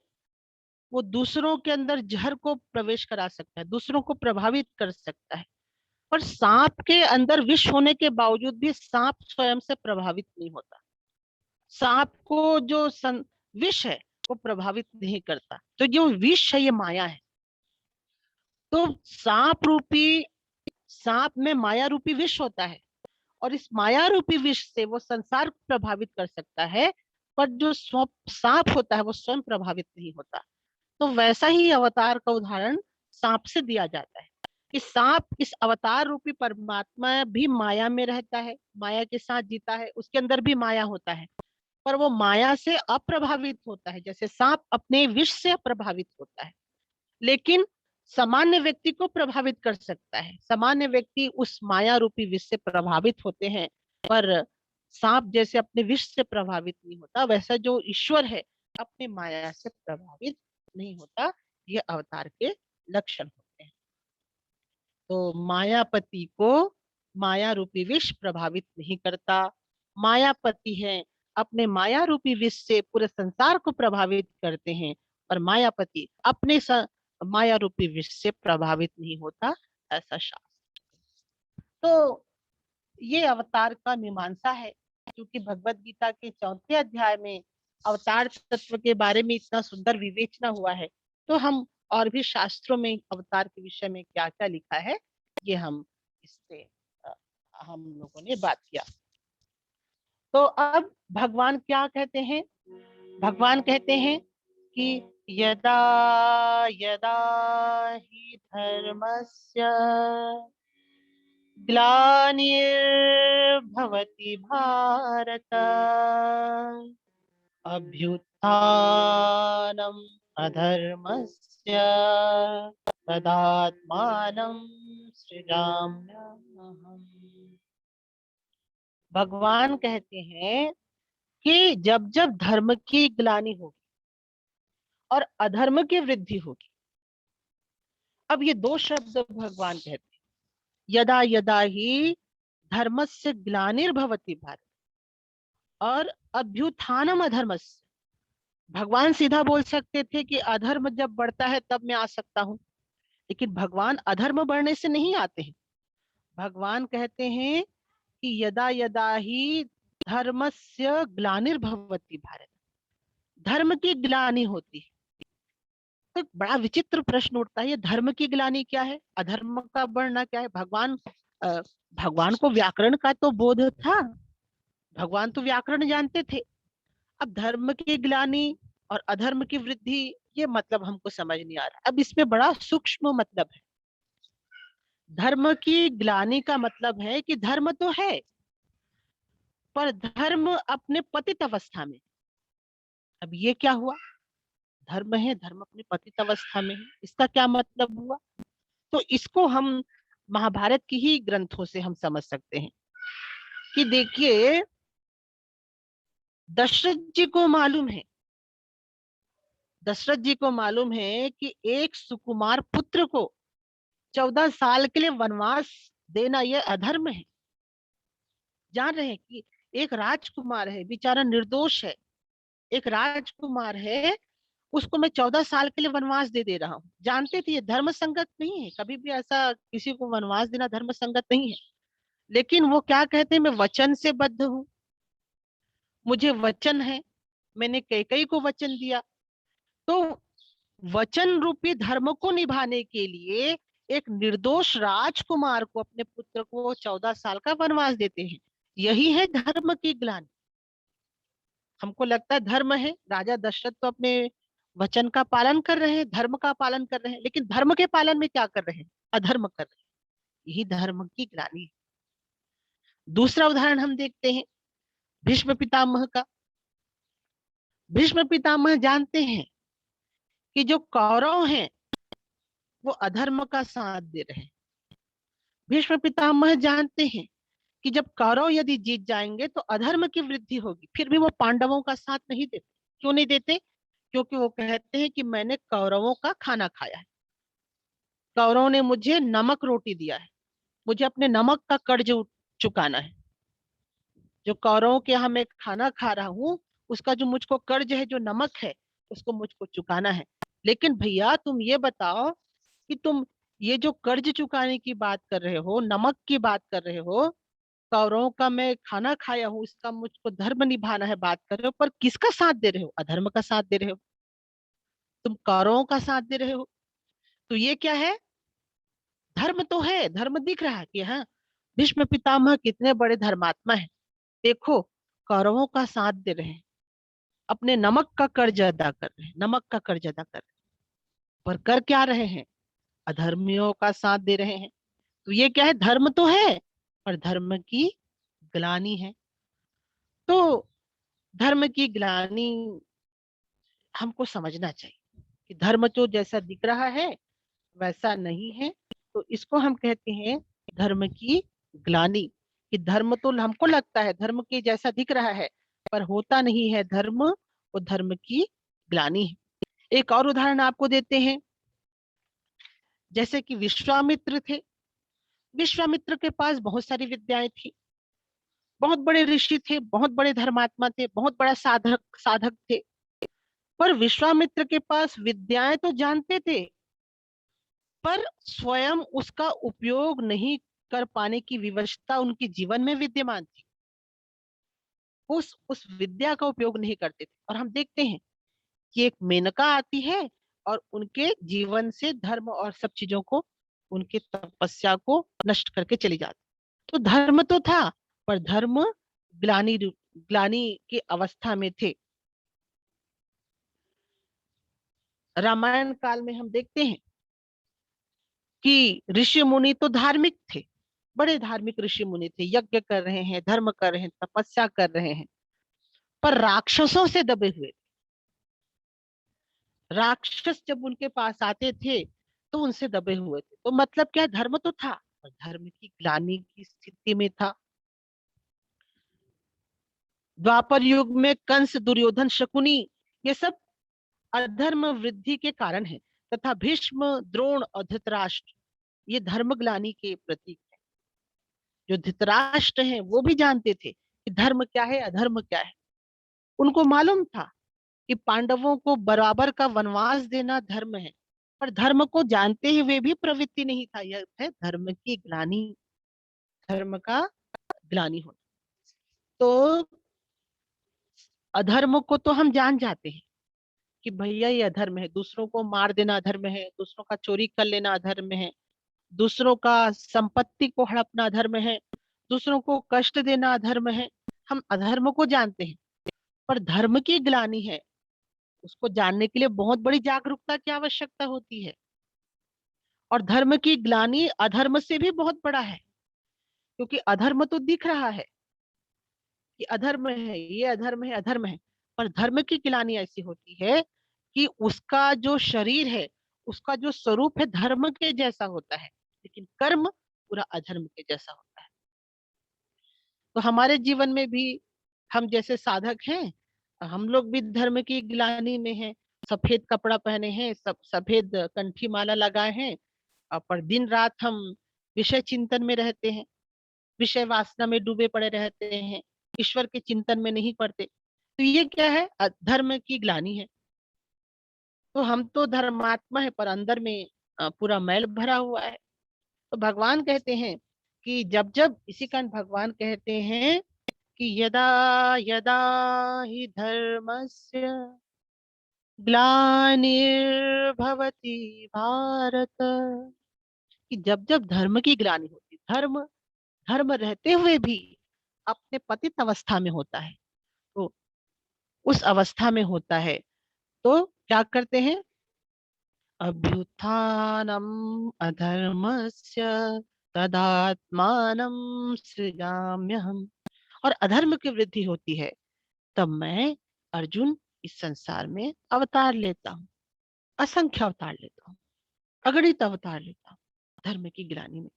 वो दूसरों के अंदर जहर को प्रवेश करा सकता है, दूसरों को प्रभावित कर सकता है। पर सांप के अंदर विष होने के बावजूद भी सांप स्वयं से प्रभावित नहीं होता। सांप को जो विष है वो प्रभावित नहीं करता। तो जो विष है ये माया है। तो सांप में माया रूपी विष होता है, और इस माया रूपी विष से वो संसार को प्रभावित कर सकता है, पर जो सांप होता है वो स्वयं प्रभावित नहीं होता। तो वैसा ही अवतार का उदाहरण सांप से दिया जाता है कि सांप इस अवतार रूपी परमात्मा भी माया में रहता है, माया के साथ जीता है, उसके अंदर भी माया होता है, पर वो माया से अप्रभावित होता है, जैसे सांप अपने विष से प्रभावित होता है। लेकिन सामान्य व्यक्ति को प्रभावित कर सकता है, सामान्य व्यक्ति उस माया रूपी विष से प्रभावित होते हैं, पर सांप जैसे अपने विष से प्रभावित नहीं होता, वैसा जो ईश्वर है अपने माया से प्रभावित नहीं होता। ये अवतार के लक्षण होते हैं। तो मायापति को माया रूपी विष प्रभावित नहीं करता। मायापति है, अपने माया रूपी विष से पूरे संसार को प्रभावित करते हैं, और मायापति अपने माया रूपी विष से प्रभावित नहीं होता, ऐसा शास्त्र। तो ये अवतार का मीमांसा है। क्योंकि भगवत गीता के 4थे अध्याय में अवतार तत्व के बारे में इतना सुंदर विवेचना हुआ है, तो हम और भी शास्त्रों में अवतार के विषय में क्या क्या लिखा है ये हम इससे हम लोगों ने बात किया। तो अब भगवान क्या कहते हैं? भगवान कहते हैं कि यदा यदा हि धर्मस्य ग्लानिर्भवति भारत अभ्युत्थानम् अधर्मस्य तदात्मानं सृजाम्यहम्। भगवान कहते हैं कि जब जब धर्म की ग्लानि होगी और अधर्म की वृद्धि होगी, अब ये दो शब्द भगवान कहते हैं, यदा यदा ही धर्मस्य ग्लानिर्भवति भारत और अभ्युत्थानम अधर्मस्य। भगवान सीधा बोल सकते थे कि अधर्म जब बढ़ता है तब मैं आ सकता हूं, लेकिन भगवान अधर्म बढ़ने से नहीं आते हैं। भगवान कहते हैं कि यदा यदा ही धर्मस्य ग्लानिर्भवति भारत, धर्म की ग्लानि होती है। तो बड़ा विचित्र प्रश्न उठता है, ये धर्म की ग्लानि क्या है, अधर्म का बढ़ना क्या है? भगवान को व्याकरण का तो बोध था, भगवान तो व्याकरण जानते थे। अब धर्म की ग्लानि और अधर्म की वृद्धि, ये मतलब हमको समझ नहीं आ रहा। अब इसमें बड़ा सूक्ष्म मतलब है। धर्म की ग्लानि का मतलब है कि धर्म तो है, पर धर्म अपने पतित अवस्था में। अब ये क्या हुआ? धर्म है, धर्म अपनी पतित अवस्था में है, इसका क्या मतलब हुआ? तो इसको हम महाभारत की ही ग्रंथों से हम समझ सकते हैं कि देखिए, दशरथ जी को मालूम है, दशरथ जी को मालूम है कि एक सुकुमार पुत्र को 14 साल के लिए वनवास देना यह अधर्म है। जान रहे हैं कि एक राजकुमार है, बेचारा निर्दोष है, एक राजकुमार है, उसको मैं 14 साल के लिए वनवास दे रहा हूँ। जानते थे ये धर्म संगत नहीं है, कभी भी ऐसा किसी को वनवास देना धर्म संगत नहीं है। लेकिन वो क्या कहते हैं, मैं वचन से बद्ध हूँ, मुझे वचन है, मैंने कैकेयी को वचन दिया। तो वचन रूपी धर्म को निभाने के लिए एक निर्दोष राजकुमार को, अपने पुत्र को 14 साल का वनवास देते हैं। यही है धर्म की ग्लानि। हमको लगता है धर्म है, राजा दशरथ तो अपने वचन का पालन कर रहे हैं, धर्म का पालन कर रहे हैं, लेकिन धर्म के पालन में क्या कर रहे हैं? अधर्म कर रहे हैं। यही धर्म की ग्लानि है। दूसरा उदाहरण हम देखते हैं भीष्म पितामह का। भीष्म पितामह जानते हैं कि जो कौरव हैं वो अधर्म का साथ दे रहे हैं। भीष्म पितामह जानते हैं कि जब कौरव यदि जीत जाएंगे तो अधर्म की वृद्धि होगी, फिर भी वो पांडवों का साथ नहीं देते। क्यों नहीं देते? क्योंकि वो कहते हैं कि मैंने कौरवों का खाना खाया है, कौरवों ने मुझे नमक रोटी दिया है, मुझे अपने नमक का कर्ज चुकाना है। जो कौरवों के यहाँ मैं खाना खा रहा हूँ, उसका जो मुझको कर्ज है, जो नमक है, उसको मुझको चुकाना है। लेकिन भैया तुम ये बताओ कि तुम ये जो कर्ज चुकाने की बात कर रहे हो, नमक की बात कर रहे हो, कौरवों का मैं खाना खाया हूँ, इसका मुझको धर्म निभाना है, बात कर रहे हो, पर किसका साथ दे रहे हो? अधर्म का साथ दे रहे हो। तुम कौरवों का साथ दे रहे हो। तो ये क्या है? धर्म तो है, धर्म दिख रहा है कि हाँ, भीष्म पितामह कितने बड़े धर्मात्मा है। देखो, कौरवों का साथ दे रहे हैं, अपने नमक का कर्ज अदा कर रहे हैं, नमक का कर्ज अदा कर रहे हैं, पर कर क्या रहे हैं? अधर्मियों का साथ दे रहे हैं। तो ये क्या है? धर्म तो है, पर धर्म की ग्लानि है। तो धर्म की ग्लानि हमको समझना चाहिए कि धर्म तो जैसा दिख रहा है वैसा नहीं है। तो इसको हम कहते हैं धर्म की ग्लानि। कि धर्म तो हमको लगता है धर्म के जैसा दिख रहा है, पर होता नहीं है धर्म, वो धर्म की ग्लानि है। एक और उदाहरण आपको देते हैं। जैसे कि विश्वामित्र थे। विश्वामित्र के पास बहुत सारी विद्याएं थी, बहुत बड़े ऋषि थे, बहुत बड़े धर्मात्मा थे, बहुत बड़ा साधक साधक थे। पर विश्वामित्र के पास विद्याएं तो जानते थे, पर स्वयं उसका उपयोग नहीं कर पाने की विवशता उनके जीवन में विद्यमान थी। उस विद्या का उपयोग नहीं करते थे। और हम देखते हैं कि एक मेनका आती है और उनके जीवन से धर्म और सब चीजों को, उनके तपस्या को नष्ट करके चली जाती। तो धर्म तो था, पर धर्म ग्लानि की अवस्था में थे। रामायण काल में हम देखते हैं कि ऋषि मुनि तो धार्मिक थे, बड़े धार्मिक ऋषि मुनि थे, यज्ञ कर रहे हैं, धर्म कर रहे हैं, तपस्या कर रहे हैं, पर राक्षसों से दबे हुए। राक्षस जब उनके पास आते थे तो उनसे दबे हुए थे। तो मतलब क्या? धर्म तो था, पर धर्म की ग्लानि की स्थिति में था। द्वापर युग में कंस, दुर्योधन, शकुनी, ये सब अधर्म वृद्धि के कारण है। तथा भीष्म, द्रोण और धृतराष्ट्र, ये धर्म ग्लानि के प्रतीक है। जो धृतराष्ट्र हैं वो भी जानते थे कि धर्म क्या है, अधर्म क्या है। उनको मालूम था कि पांडवों को बराबर का वनवास देना धर्म है, पर धर्म को जानते हुए भी प्रवृत्ति नहीं था। यह है धर्म की ग्लानि, धर्म का ग्लानि होना। तो अधर्म को तो हम जान जाते हैं कि भैया ये अधर्म है, दूसरों को मार देना अधर्म है, दूसरों का चोरी कर लेना अधर्म है, दूसरों का संपत्ति को हड़पना अधर्म है, दूसरों को कष्ट देना अधर्म है। हम अधर्म को जानते हैं, पर धर्म की ग्लानि है, उसको जानने के लिए बहुत बड़ी जागरूकता की आवश्यकता होती है। और धर्म की ग्लानि अधर्म से भी बहुत बड़ा है, क्योंकि अधर्म तो दिख रहा है कि अधर्म है, ये अधर्म है, अधर्म है, पर धर्म की ग्लानि ऐसी होती है कि उसका जो शरीर है, उसका जो स्वरूप है धर्म के जैसा होता है, लेकिन कर्म पूरा अधर्म के जैसा होता है। तो हमारे जीवन में भी हम जैसे साधक हैं, हम लोग भी धर्म की ग्लानि में हैं। सफेद कपड़ा पहने हैं, सब सफेद कंठी माला लगाए हैं, पर दिन रात हम विषय चिंतन में रहते हैं, विषय वासना में डूबे पड़े रहते हैं, ईश्वर के चिंतन में नहीं पड़ते। तो ये क्या है? धर्म की ग्लानि है। तो हम तो धर्मात्मा है, पर अंदर में पूरा मैल भरा हुआ है। तो भगवान कहते हैं कि जब जब, इसी कारण भगवान कहते हैं कि यदा यदा हि धर्मस्य ग्लानिर्भवति भारत। कि जब जब धर्म की ग्लानि होती, धर्म धर्म रहते हुए भी अपने पतित अवस्था में होता है, तो उस अवस्था में होता है, तो क्या करते हैं? अभ्युत्थानम अधर्मस्य तदात्मानं सृजाम्यहम्। और अधर्म की वृद्धि होती है तब मैं अर्जुन इस संसार में अवतार लेता हूँ, असंख्य अवतार लेता हूँ, अगणित अवतार लेता हूँ धर्म की ग्लानि में।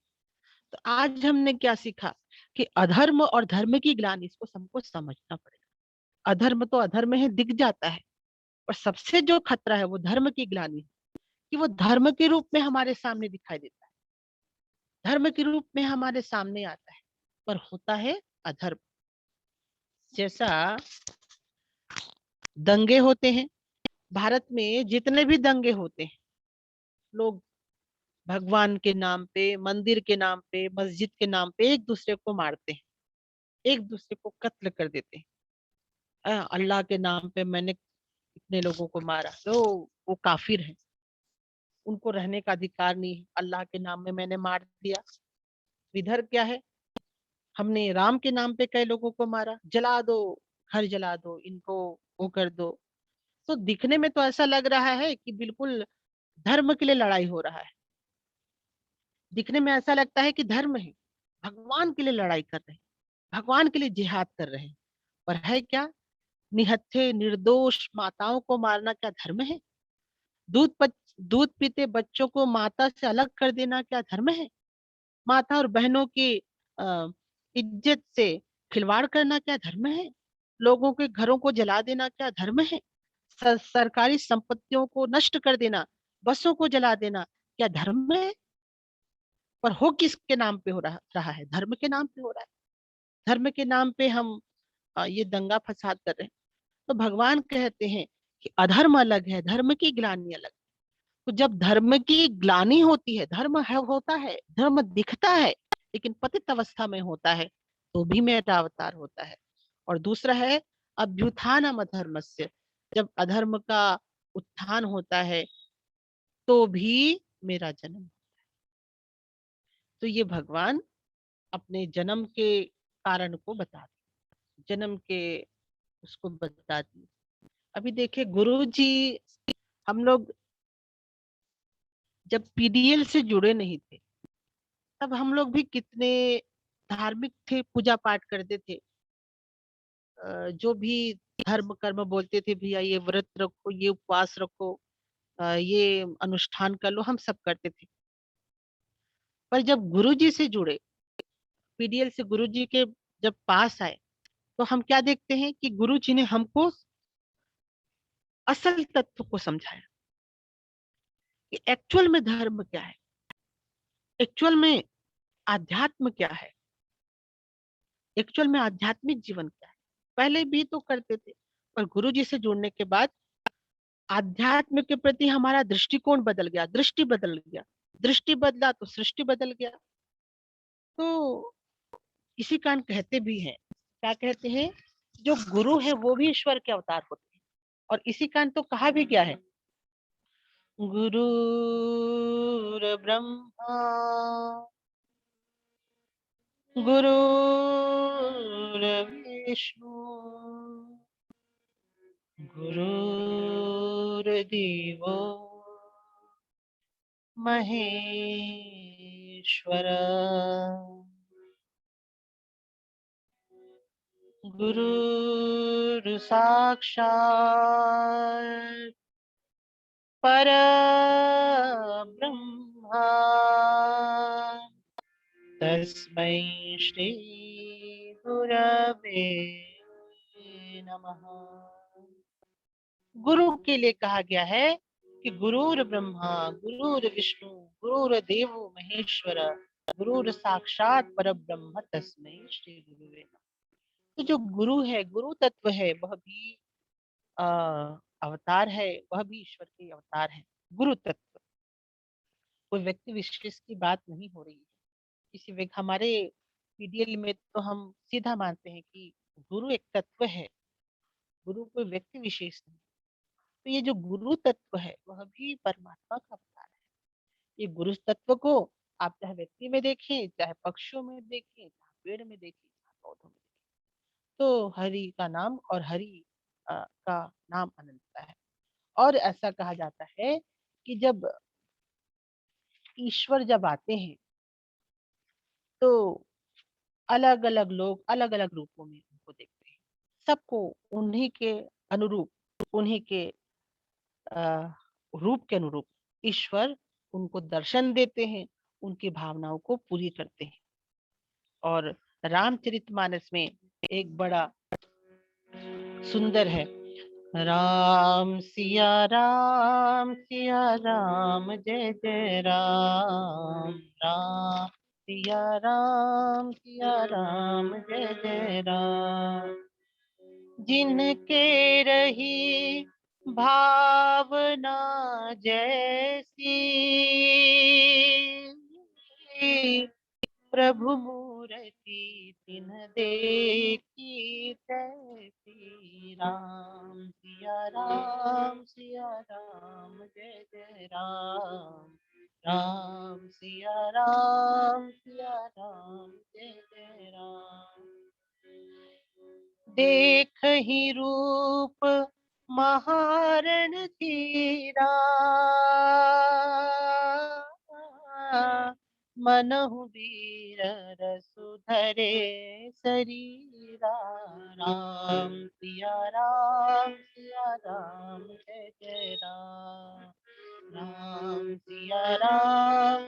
तो आज हमने क्या सीखा कि अधर्म और धर्म की ग्लानि, इसको सबको समझना पड़ेगा। अधर्म तो अधर्म है, दिख जाता है, और सबसे जो खतरा है वो धर्म की ग्लानि है, कि वो धर्म के रूप में हमारे सामने दिखाई देता है, धर्म के रूप में हमारे सामने आता है, पर होता है अधर्म। जैसा दंगे होते हैं, भारत में जितने भी दंगे होते हैं, लोग भगवान के नाम पे, मंदिर के नाम पे, मस्जिद के नाम पे एक दूसरे को मारते हैं, एक दूसरे को कत्ल कर देते हैं। अल्लाह के नाम पे मैंने इतने लोगों को मारा, तो वो काफिर है, उनको रहने का अधिकार नहीं है। अल्लाह के नाम में मैंने मार दिया। इधर क्या है, हमने राम के नाम पे कई लोगों को मारा, जला दो, घर जला दो, इनको वो कर दो। तो दिखने में तो ऐसा लग रहा है कि बिल्कुल धर्म के लिए लड़ाई हो रहा है, दिखने में ऐसा लगता है कि धर्म है, भगवान के लिए लड़ाई कर रहे हैं, भगवान के लिए जिहाद कर रहे हैं। पर है क्या? निहत्थे निर्दोष माताओं को मारना क्या धर्म है? दूध पीते बच्चों को माता से अलग कर देना क्या धर्म है? माता और बहनों की अ, इज्जत से खिलवाड़ करना क्या धर्म है? लोगों के घरों को जला देना क्या धर्म है? सरकारी संपत्तियों को नष्ट कर देना, बसों को जला देना क्या धर्म है? पर हो किसके नाम पे हो रहा है? धर्म के नाम पे हो रहा है। धर्म के नाम पे हम ये दंगा फसाद कर रहे हैं। तो भगवान कहते हैं कि अधर्म अलग है, धर्म की ग्लानि अलग। तो जब धर्म की ग्लानि होती है, धर्म है होता है, धर्म दिखता है, लेकिन पतित अवस्था में होता है, तो भी मेरा अवतार होता है। और दूसरा है अभ्युत्थानम अधर्मस्य, जब अधर्म का उत्थान होता है तो भी मेरा जन्म। तो ये भगवान अपने जन्म के कारण को बताते, जन्म के उसको बताती। अभी देखिए गुरु जी, हम लोग जब पीडीएल से जुड़े नहीं थे, तब हम लोग भी कितने धार्मिक थे, पूजा पाठ करते थे। जो भी धर्म कर्म बोलते थे, भैया ये व्रत रखो, ये उपवास रखो, ये अनुष्ठान कर लो, हम सब करते थे। पर जब गुरु जी से जुड़े, पीडीएल से गुरु जी के जब पास आए, तो हम क्या देखते हैं कि गुरु जी ने हमको असल तत्व को समझाया कि एक्चुअल में धर्म क्या है, एक्चुअल में आध्यात्म क्या है, एक्चुअल में आध्यात्मिक जीवन क्या है। पहले भी तो करते थे, पर गुरु जी से जुड़ने के बाद आध्यात्म के प्रति हमारा दृष्टिकोण बदल गया, दृष्टि बदल गया, दृष्टि बदला तो सृष्टि बदल गया। तो इसी कारण कहते भी हैं, क्या कहते हैं, जो गुरु है वो भी ईश्वर के अवतार होते हैं। और इसी कारण तो कहा भी गया है, गुरुर ब्रह्मा गुरुर्विष्णु गुरुर्देवो महेश्वर, गुरुर् साक्षात् पर ब्रह्मा, तस्मै श्री गुरवे नमः। गुरु के लिए कहा गया है कि गुरुर ब्रह्मा गुरुर विष्णु गुरुर्देव महेश्वर, गुरुर साक्षात पर ब्रह्म तस्मै श्री गुरुवे नमः। तो जो गुरु है, गुरु तत्व है, वह भी अ, अवतार है, वह भी ईश्वर के अवतार है। गुरु तत्व कोई व्यक्ति विशेष की बात नहीं हो रही है। किसी व्यक्ति, हमारे पीडीएल में तो हम सीधा मानते हैं कि गुरु एक तत्व है, गुरु कोई व्यक्ति विशेष नहीं। तो ये जो गुरु तत्व है वह भी परमात्मा का अवतार है। ये गुरु तत्व को आप चाहे व्यक्ति में देखें, चाहे पक्षियों में देखें, चाहे पेड़ में देखें, चाहे पौधों में देखें, तो हरि का नाम और हरि का नाम अनंतता है। और ऐसा कहा जाता है कि जब ईश्वर जब आते हैं तो अलग अलग लोग अलग अलग रूपों में उनको देखते हैं। सबको उन्हीं के अनुरूप, उन्हीं के अ, रूप के अनुरूप ईश्वर उनको दर्शन देते हैं, उनकी भावनाओं को पूरी करते हैं। और रामचरितमानस में एक बड़ा सुंदर है, राम सिया राम जय जय राम, राम सिया राम जय जय राम। जिनके रही भावना जैसी, प्रभु मूर्ति तिन देखी तैसी, सिया राम जय जय राम, राम सिया राम जय जय राम। देख ही रूप महारण धीरा, मनहु वीर रसु धरे शरीरा, राम सिया राम जय जय राम, राम सिया राम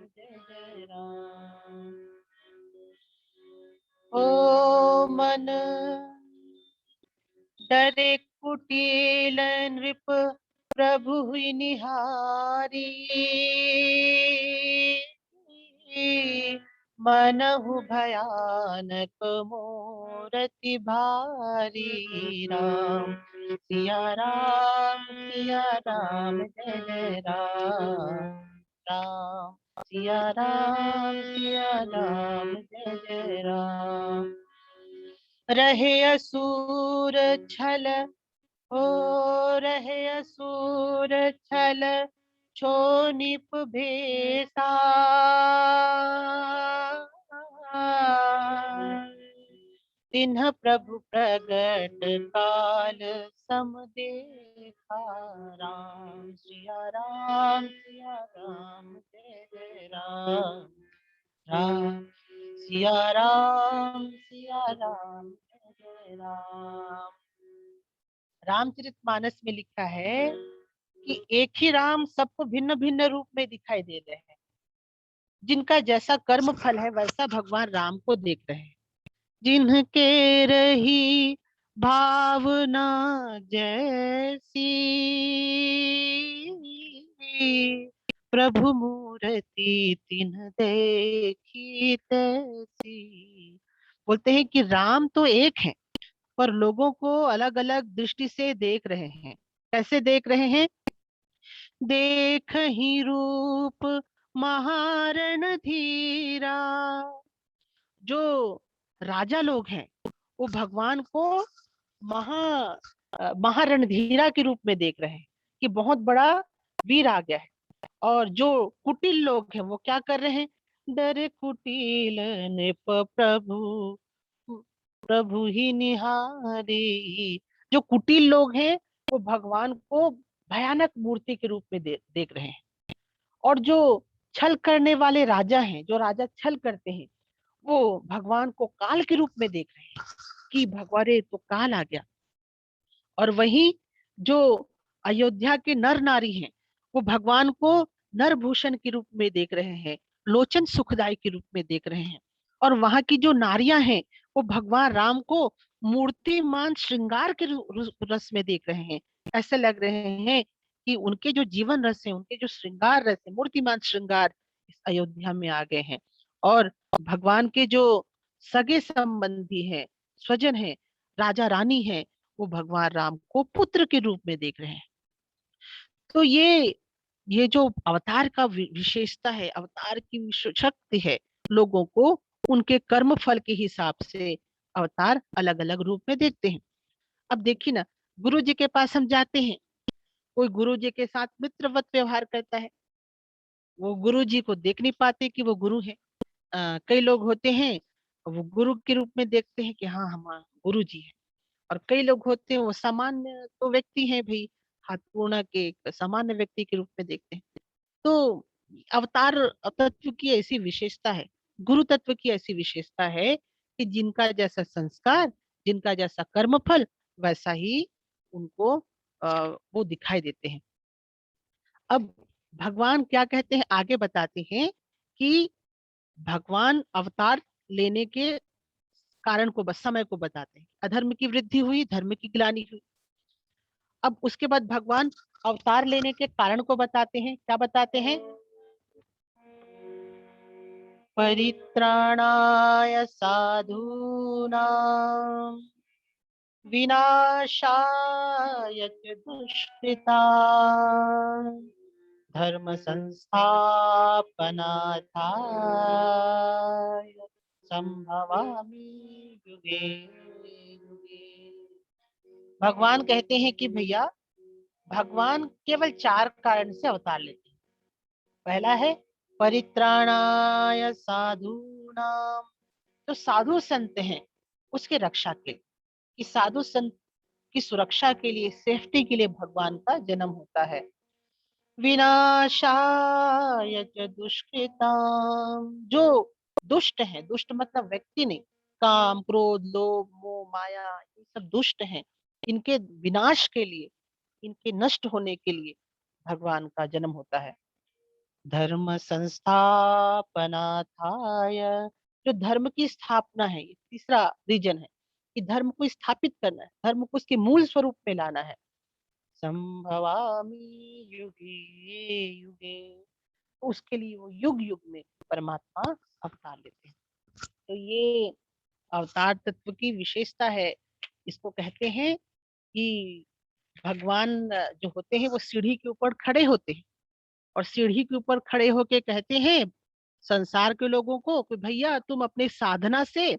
जय जय राम। ओ मन डरे कुटिल नृप प्रभु हुई निहारी, मनहु भयानक मूरति भारी, राम सिया राम जय जय राम, राम सिया राम जय जय राम। रहे असुर छल, हो रहे असुर छल क्षोनिप भेसा, तिन्ह प्रभु प्रगट काल सम देखा, राम सिया राम जय जय राम, राम सिया राम जय जय राम। रामचरितमानस में लिखा है कि एक ही राम सबको भिन्न भिन्न रूप में दिखाई दे रहे हैं। जिनका जैसा कर्म फल है वैसा भगवान राम को देख रहे हैं। जिनके रही भावना जैसी, प्रभु मूर्ति तिन्ह देखी तैसी। बोलते हैं कि राम तो एक है पर लोगों को अलग अलग दृष्टि से देख रहे हैं। कैसे देख रहे हैं? देख ही रूप महारण धीरा। जो राजा लोग हैं वो भगवान को महारणधीरा के रूप में देख रहे हैं कि बहुत बड़ा वीर आ गया है। और जो कुटिल लोग हैं वो क्या कर रहे हैं? डरे कुटिल नृप प्रभु प्रभु ही निहारी। जो कुटिल लोग हैं वो भगवान को भयानक मूर्ति के रूप में देख रहे हैं। और जो छल करने वाले राजा हैं, जो राजा छल करते हैं, वो भगवान को काल के रूप में देख रहे हैं कि भगवान तो काल आ गया। और वही जो अयोध्या के नर नारी हैं वो भगवान को नरभूषण के रूप में देख रहे हैं, लोचन सुखदाई के रूप में देख रहे हैं। और वहां की जो नारियां हैं वो भगवान राम को मूर्तिमान श्रृंगार के रस में देख रहे हैं। ऐसे लग रहे हैं कि उनके जो जीवन रस है, उनके जो श्रृंगार रस है, मूर्तिमान श्रृंगार इस अयोध्या में आ गए हैं। और भगवान के जो सगे संबंधी हैं, स्वजन हैं, राजा रानी हैं, वो भगवान राम को पुत्र के रूप में देख रहे हैं। तो ये जो अवतार का विशेषता है, अवतार की शक्ति है, लोगों को उनके कर्म फल के हिसाब से अवतार अलग अलग रूप में देखते हैं। अब देखिए ना, गुरु जी के पास हम जाते हैं, कोई गुरु जी के साथ मित्रवत व्यवहार करता है, वो गुरु जी को देख नहीं पाते कि वो गुरु है। कई लोग होते हैं वो गुरु के रूप में देखते हैं कि हाँ हम गुरु जी है। और कई लोग होते हैं वो सामान्य तो व्यक्ति हैं भाई, हाथ पूर्णा के एक सामान्य व्यक्ति के रूप में देखते हैं। तो अवतार तत्व की ऐसी विशेषता है, गुरु तत्व की ऐसी विशेषता है कि जिनका जैसा संस्कार, जिनका जैसा कर्मफल, वैसा ही उनको वो दिखाई देते हैं। अब भगवान क्या कहते हैं आगे बताते हैं कि भगवान अवतार लेने के कारण को बस समय को बताते हैं। अधर्म की वृद्धि हुई, धर्म की ग्लानि हुई। अब उसके बाद भगवान अवतार लेने के कारण को बताते हैं। क्या बताते हैं? परित्राणाय साधूनां विनाशाय च दुष्कृतां धर्म संस्थापनार्थाय संभवामि युगे युगे। भगवान कहते हैं कि भैया, भगवान केवल 4 कारण से अवतार लेते हैं। पहला है परित्राणाय साधूनाम, जो साधु संत हैं उसके रक्षा के लिए, कि साधु संत की सुरक्षा के लिए, सेफ्टी के लिए भगवान का जन्म होता है। विनाशाय च दुष्कृताम, जो दुष्ट है, दुष्ट मतलब व्यक्ति नहीं, काम क्रोध लोभ मोह माया ये सब दुष्ट हैं, इनके विनाश के लिए, इनके नष्ट होने के लिए भगवान का जन्म होता है। धर्म संस्थापनार्थाय, जो धर्म की स्थापना है, ये तीसरा रीजन है कि धर्म को स्थापित करना है, धर्म को उसके मूल स्वरूप में लाना है। संभवामि युगे युगे, उसके लिए वो युग युग में परमात्मा अवतार लेते हैं। तो ये अवतार तत्व की विशेषता है। इसको कहते हैं कि भगवान जो होते हैं वो सीढ़ी के ऊपर खड़े होते हैं, और सीढ़ी के ऊपर खड़े होके कहते हैं संसार के लोगों को कि भैया तुम अपने साधना से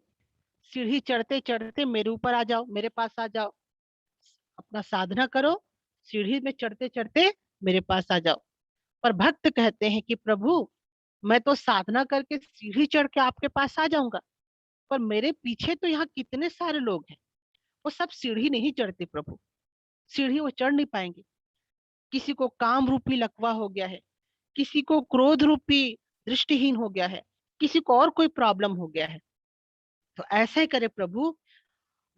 सीढ़ी चढ़ते चढ़ते मेरे ऊपर आ जाओ, मेरे पास आ जाओ, अपना साधना करो, सीढ़ी में चढ़ते चढ़ते मेरे पास आ जाओ। पर भक्त कहते हैं कि प्रभु, मैं तो साधना करके सीढ़ी चढ़ के आपके पास आ जाऊंगा, पर मेरे पीछे तो यहाँ कितने सारे लोग हैं, वो सब सीढ़ी नहीं चढ़ते प्रभु, सीढ़ी वो चढ़ नहीं पाएंगे। किसी को काम रूपी लकवा हो गया है, किसी को क्रोध रूपी दृष्टिहीन हो गया है, किसी को और कोई प्रॉब्लम हो गया है। तो ऐसे करे प्रभु,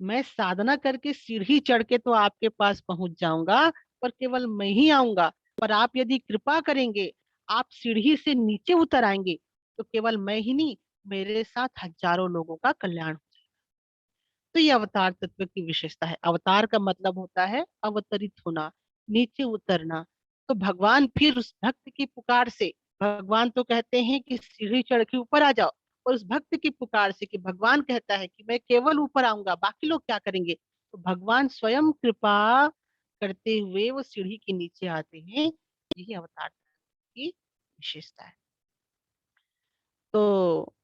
मैं साधना करके सीढ़ी चढ़ के तो आपके पास पहुंच जाऊंगा, पर केवल मैं ही आऊंगा। पर आप यदि कृपा करेंगे, आप सीढ़ी से नीचे उतर आएंगे, तो केवल मैं ही नहीं, मेरे साथ हजारों लोगों का कल्याण। तो ये अवतार तत्व की विशेषता है। अवतार का मतलब होता है अवतरित होना, नीचे उतरना। तो भगवान फिर उस भक्त की पुकार से, भगवान तो कहते हैं कि सीढ़ी चढ़ के ऊपर आ जाओ, और उस भक्त की पुकार से कि भगवान कहता है कि मैं केवल ऊपर आऊंगा, बाकी लोग क्या करेंगे, तो भगवान स्वयं कृपा करते हुए वो सीढ़ी के नीचे आते हैं। यही अवतार की विशेषता है। तो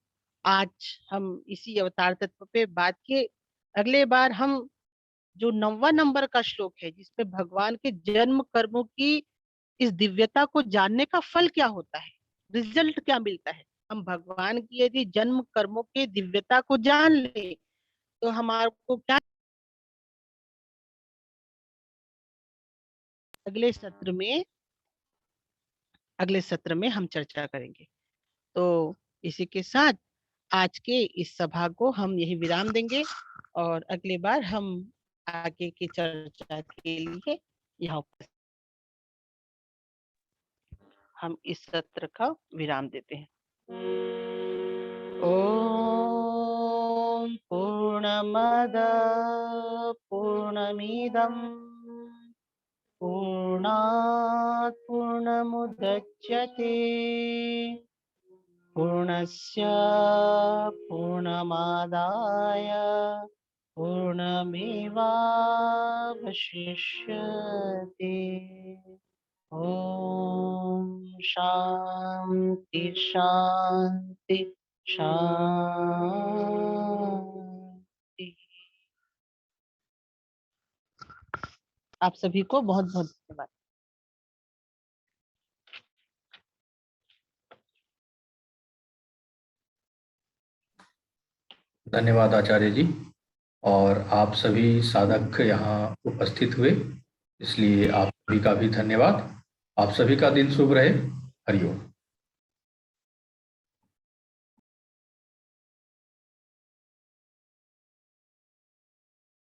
आज हम इसी अवतार तत्व पे बात किए। अगले बार हम जो 9वां नंबर का श्लोक है, जिसमें भगवान के जन्म कर्मों की इस दिव्यता को जानने का फल क्या होता है, रिजल्ट क्या मिलता है, हम भगवान की यदि जन्म कर्मों के दिव्यता को जान ले तो हमारे को क्या, अगले सत्र में, अगले सत्र में हम चर्चा करेंगे। तो इसी के साथ आज के इस सभा को हम यही विराम देंगे, और अगली बार हम आगे की चर्चा के लिए यहाँ उपस्थित, हम इस सत्र का विराम देते हैं। ओम पूर्णमद पूर्णमिदं पूर्णात् पूर्णमुदच्यते पूर्णस्य पूर्णमादाय पूर्णमेवावशिष्यते। ओम शांति शांति शांति। आप सभी को बहुत बहुत धन्यवाद। धन्यवाद आचार्य जी। और आप सभी साधक यहाँ उपस्थित हुए, इसलिए आप सभी का भी धन्यवाद। आप सभी का दिन शुभ रहे। हरिओम।